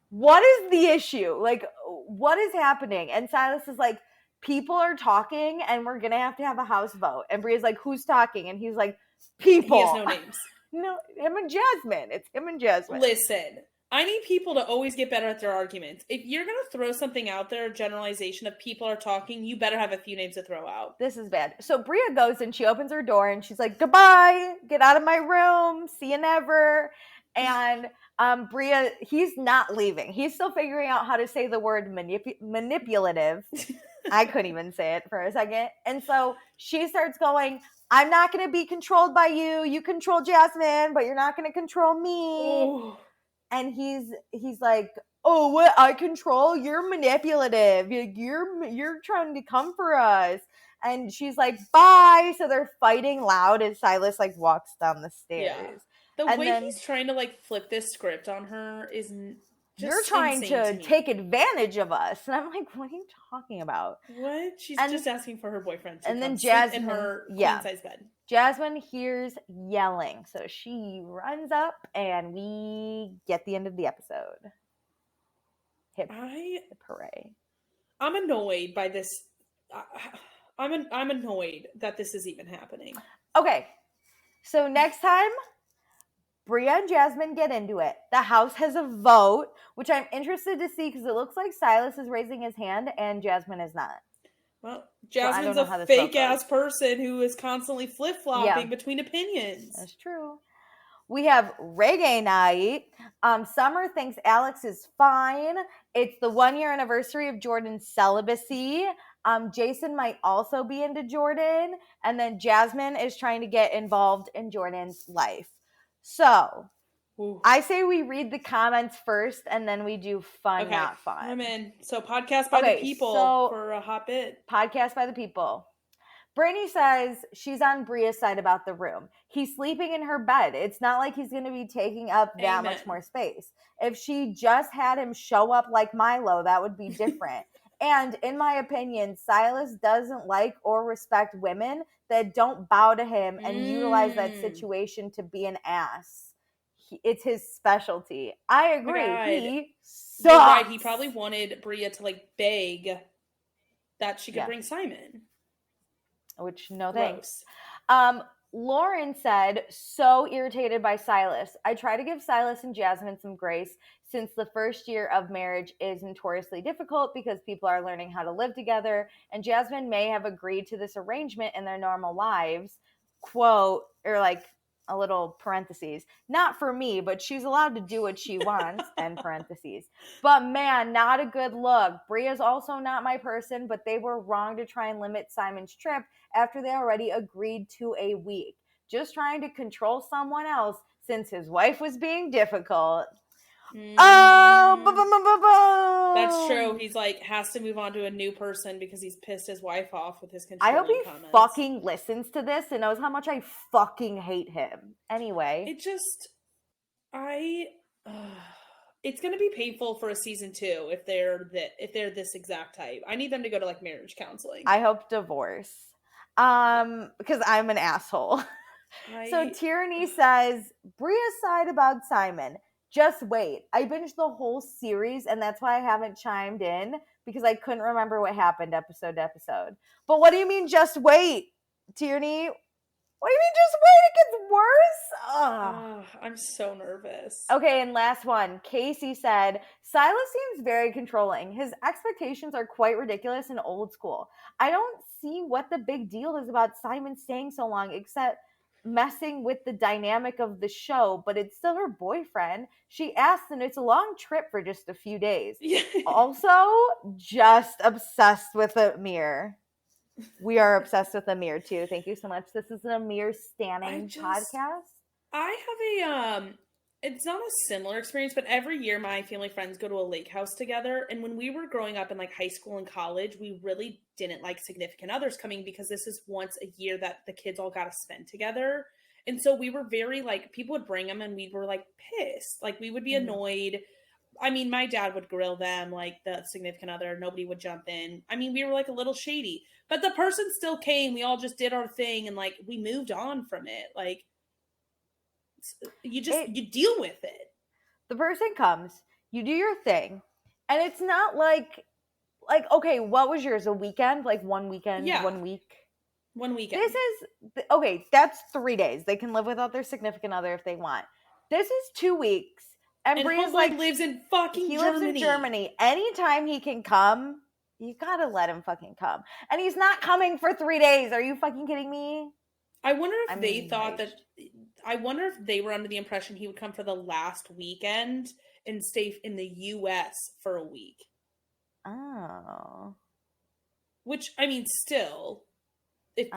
what is the issue? Like, what is happening? And Silas is like, people are talking and we're going to have a house vote. And Bria's like, who's talking? And he's like, people. He has no names. No, him and Jasmine. It's him and Jasmine. Listen, I need people to always get better at their arguments. If you're going to throw something out there, a generalization of people are talking, you better have a few names to throw out. This is bad. So Bria goes and she opens her door and she's like, goodbye, get out of my room, see you never. And Bria, he's not leaving. He's still figuring out how to say the word manipulative. I couldn't even say it for a second. And so she starts going, I'm not going to be controlled by you. You control Jasmine, but you're not going to control me. Ooh. And he's like, oh, what? I control? You're manipulative. You're trying to come for us. And she's like, bye. So they're fighting loud as Silas like walks down the stairs. Yeah. The way he's trying to like flip this script on her is just you're trying to take advantage of us. And I'm like, what are you talking about? What? She's just asking for her boyfriend to sleep in her queen-size bed. Jasmine hears yelling. So she runs up and we get the end of the episode. Hip hooray. I'm annoyed by this. I'm annoyed that this is even happening. Okay. So next time, Bria and Jasmine get into it. The house has a vote, which I'm interested to see because it looks like Silas is raising his hand and Jasmine is not. Well, Jasmine's a fake-ass person who is constantly flip-flopping between opinions. That's true. We have reggae night. Summer thinks Alex is fine. It's the 1-year anniversary of Jordan's celibacy. Jason might also be into Jordan. And then Jasmine is trying to get involved in Jordan's life. So, I say we read the comments first and then we do fun, not fun. I'm in. So, podcast by the people for a hot bit. Podcast by the people. Brittany says she's on Bria's side about the room. He's sleeping in her bed. It's not like he's going to be taking up that much more space. If she just had him show up like Milo, that would be different. And in my opinion, Silas doesn't like or respect women that don't bow to him and utilize that situation to be an ass. It's his specialty. I agree. He sucks. You're right. He probably wanted Bria to like beg that she could bring Simon. Which, no thanks. Lauren said, so irritated by Silas. I try to give Silas and Jasmine some grace since the first year of marriage is notoriously difficult because people are learning how to live together, and Jasmine may have agreed to this arrangement in their normal lives, quote, or like a little parentheses, not for me, but she's allowed to do what she wants, end parentheses. But man, not a good look. Bria's also not my person, but they were wrong to try and limit Simon's trip after they already agreed to a week. Just trying to control someone else since his wife was being difficult. Oh, that's true. He's like has to move on to a new person because he's pissed his wife off with his controlling I hope he comments. fucking listens to this and knows how much I fucking hate him. Anyway, it's gonna be painful for a season 2 if they're this exact type. I need them to go to like marriage counseling. I hope divorce. Because I'm an asshole. So Tierney says Bria's side about Simon. Just wait. I binged the whole series, and that's why I haven't chimed in, because I couldn't remember what happened episode to episode. But what do you mean, just wait, Tierney? What do you mean, just wait? It gets worse? I'm so nervous. Okay, and last one. Casey said, Silas seems very controlling. His expectations are quite ridiculous and old school. I don't see what the big deal is about Simon staying so long, except messing with the dynamic of the show, but it's still her boyfriend. She asked, and it's a long trip for just a few days. Yeah. Also, just obsessed with Amir. We are obsessed with Amir too. Thank you so much. This is an Amir Stanning podcast. I have it's not a similar experience, but every year my family friends go to a lake house together. And when we were growing up in like high school and college, we really didn't like significant others coming because this is once a year that the kids all got to spend together. And so we were very like, people would bring them and we were like pissed. Like we would be annoyed. I mean, my dad would grill them like the significant other. Nobody would jump in. I mean, we were like a little shady, but the person still came. We all just did our thing and like we moved on from it. Like, you deal with it. The person comes, you do your thing, and it's not like okay, what was yours? A weekend? Like 1 weekend, 1 week? 1 weekend. This is okay, that's 3 days. They can live without their significant other if they want. This is 2 weeks. And Bria's like lives in fucking Germany. He lives in Germany. Anytime he can come, you gotta let him fucking come. And he's not coming for 3 days. Are you fucking kidding me? I wonder if they thought that. I wonder if they were under the impression he would come for the last weekend and stay in the U.S. for a week. Oh. Which, I mean, still, if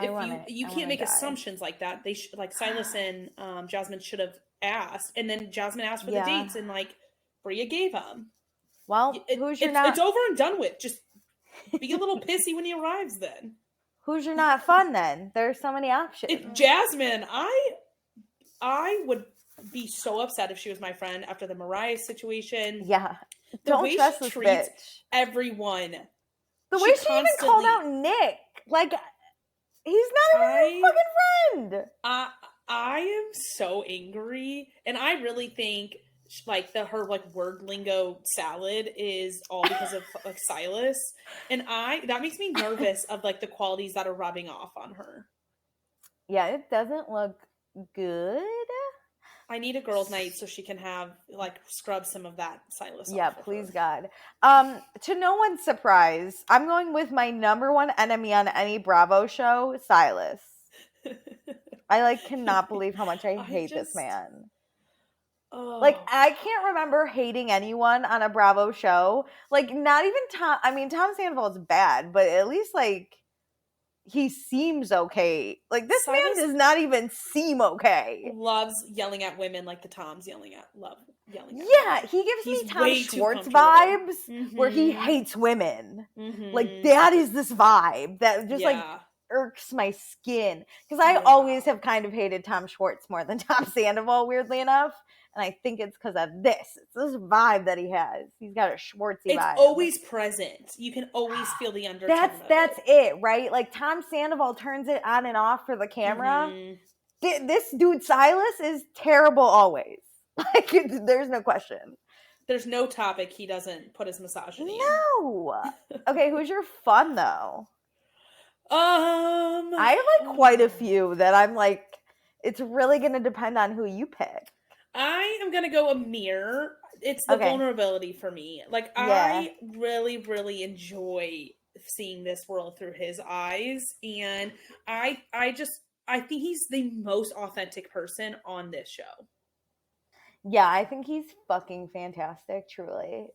you can't make assumptions like that. They should, like Silas and Jasmine should have asked, and then Jasmine asked for the dates, and like Bria gave them. Well, it's over and done with. Just be a little pissy when he arrives. Then who's your not fun? Then there's so many options. Jasmine, I would be so upset if she was my friend after the Mariah situation. Yeah. Don't trust this bitch. Everyone. The way she even called out Nick. Like, he's not even your fucking friend. I am so angry. And I really think, like, her, like, word lingo salad is all because of, like, Silas. And that makes me nervous of, like, the qualities that are rubbing off on her. Yeah, it doesn't look good. I need a girls' night so she can have like scrub some of that Silas. Yeah, please God. To no one's surprise, I'm going with my number one enemy on any Bravo show, Silas. I cannot believe how much I hate this man. Oh. Like, I can't remember hating anyone on a Bravo show. Like, not even Tom. I mean, Tom Sandoval is bad, but at least he seems okay. Like, this man does not even seem okay. Loves yelling at women like the Toms yelling at. Yeah, he gives me Tom Schwartz vibes where he hates women. Mm-hmm. Like, that is this vibe that just irks my skin. Because I always have kind of hated Tom Schwartz more than Tom Sandoval, weirdly enough. And I think it's because of this. It's this vibe that he has. He's got a Schwartzy vibe. It's always present. You can always feel the undertone. That's it, right? Like, Tom Sandoval turns it on and off for the camera. Mm-hmm. This dude Silas is terrible always. Like, there's no question. There's no topic he doesn't put his misogyny in. No. Okay, who's your fun though? I have quite a few that I'm like, it's really gonna depend on who you pick. I am going to go Amir. It's the vulnerability for me. Like, I really, really enjoy seeing this world through his eyes. And I think he's the most authentic person on this show. Yeah, I think he's fucking fantastic, truly.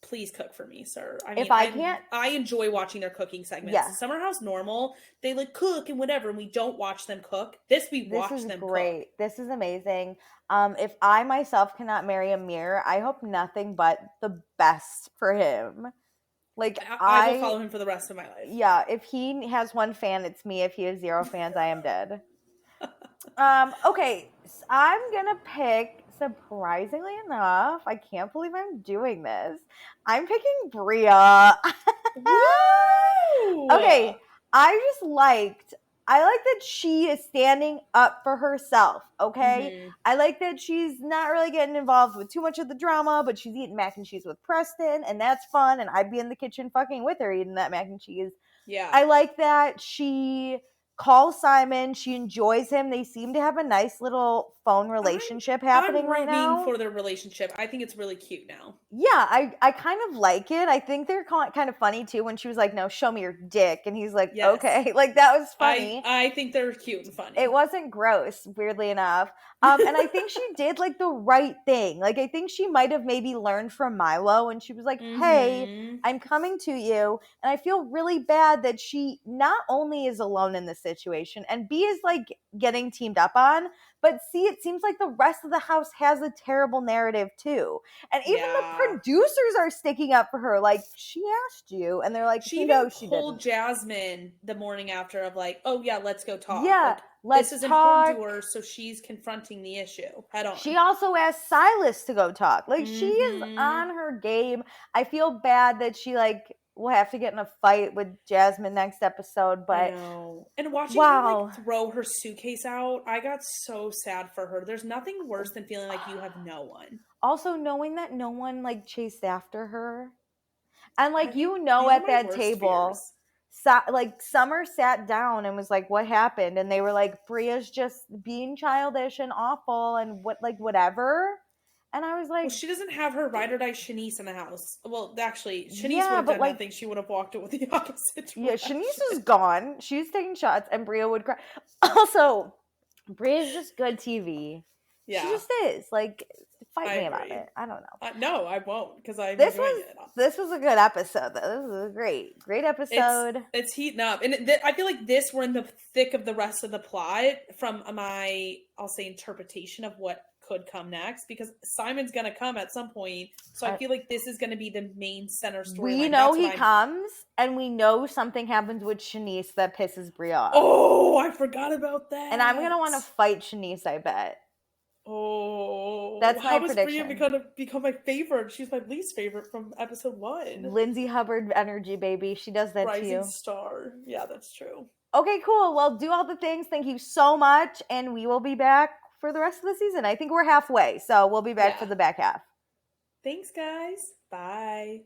Please cook for me, sir. I mean, I enjoy watching their cooking segments. Yeah. Summer House Normal, they cook and whatever, and we don't watch them cook. This watch them great. Cook. This is amazing. If I myself cannot marry Amir, I hope nothing but the best for him. Like, I will follow him for the rest of my life. Yeah, if he has one fan, it's me. If he has 0 fans, I am dead. Okay, so I'm gonna pick. Surprisingly enough, I can't believe I'm doing this. I'm picking Bria. Okay, I like that she is standing up for herself, okay? Mm-hmm. I like that she's not really getting involved with too much of the drama, but she's eating mac and cheese with Preston, and that's fun, and I'd be in the kitchen fucking with her eating that mac and cheese. Yeah. I like that she calls Simon. She enjoys him. They seem to have a nice little phone relationship happening I'm right rooting now. for their relationship. I think it's really cute now. Yeah, I kind of like it. I think they're kind of funny too when she was like, no, show me your dick. And he's like, Yes. okay. Like, that was funny. I think they're cute and funny. It wasn't gross, weirdly enough. And I think she did like the right thing. Like, I think she might have maybe learned from Milo, and she was like, hey, Mhm. I'm coming to you. And I feel really bad that she not only is alone in this situation, and B is like getting teamed up on, but C, it seems like the rest of the house has a terrible narrative too. And even the producers are sticking up for her. Like, she asked you, and they're like, She no, even she told didn't. Jasmine the morning after of like, oh yeah, let's go talk. Yeah, Like, let's this is talk. important to her, so she's confronting the issue head on. She also asked Silas to go talk. Like, she is Mhm. on her game. I feel bad that she like will have to get in a fight with Jasmine next episode, I but know. And watching her wow. like throw her suitcase out, I got so sad for her. There's nothing worse than feeling like you have no one. Also, knowing that no one like chased after her. And I like, think you know, these are at my that worst table, fears. like Summer sat down and was like, what happened? And they were like, Bria's just being childish and awful and whatever. And I was Well, like, she doesn't have her ride or die Shanice in the house. Well, actually, Shanice yeah, would have but done like, nothing. She would have walked it with the opposite yeah, direction. Shanice is gone. She's taking shots, and Bria would cry. Also, Bria's just good TV. Yeah, She just is. Like, fight I me about agree. it. I don't know. No, I won't because I'm This enjoying was it. this was a good episode, though. This was a great episode. It's heating up, and I feel like this we're in the thick of the rest of the plot from my I'll say interpretation of what could come next, because Simon's gonna come at some point, so I feel like this is gonna be the main center storyline. We know he comes, and we know something happens with Shanice that pisses Bria off. Oh, I forgot about that. And I'm gonna want to fight Shanice, I bet. Oh, that's my how is prediction. Bria become my favorite? She's my least favorite from episode 1. Lindsay Hubbard energy, baby. She does that to you. Rising star. Yeah, that's true. Okay, cool. Well, do all the things. Thank you so much, and we will be back for the rest of the season. I think we're halfway, so we'll be back for the back half. Thanks, guys. Bye.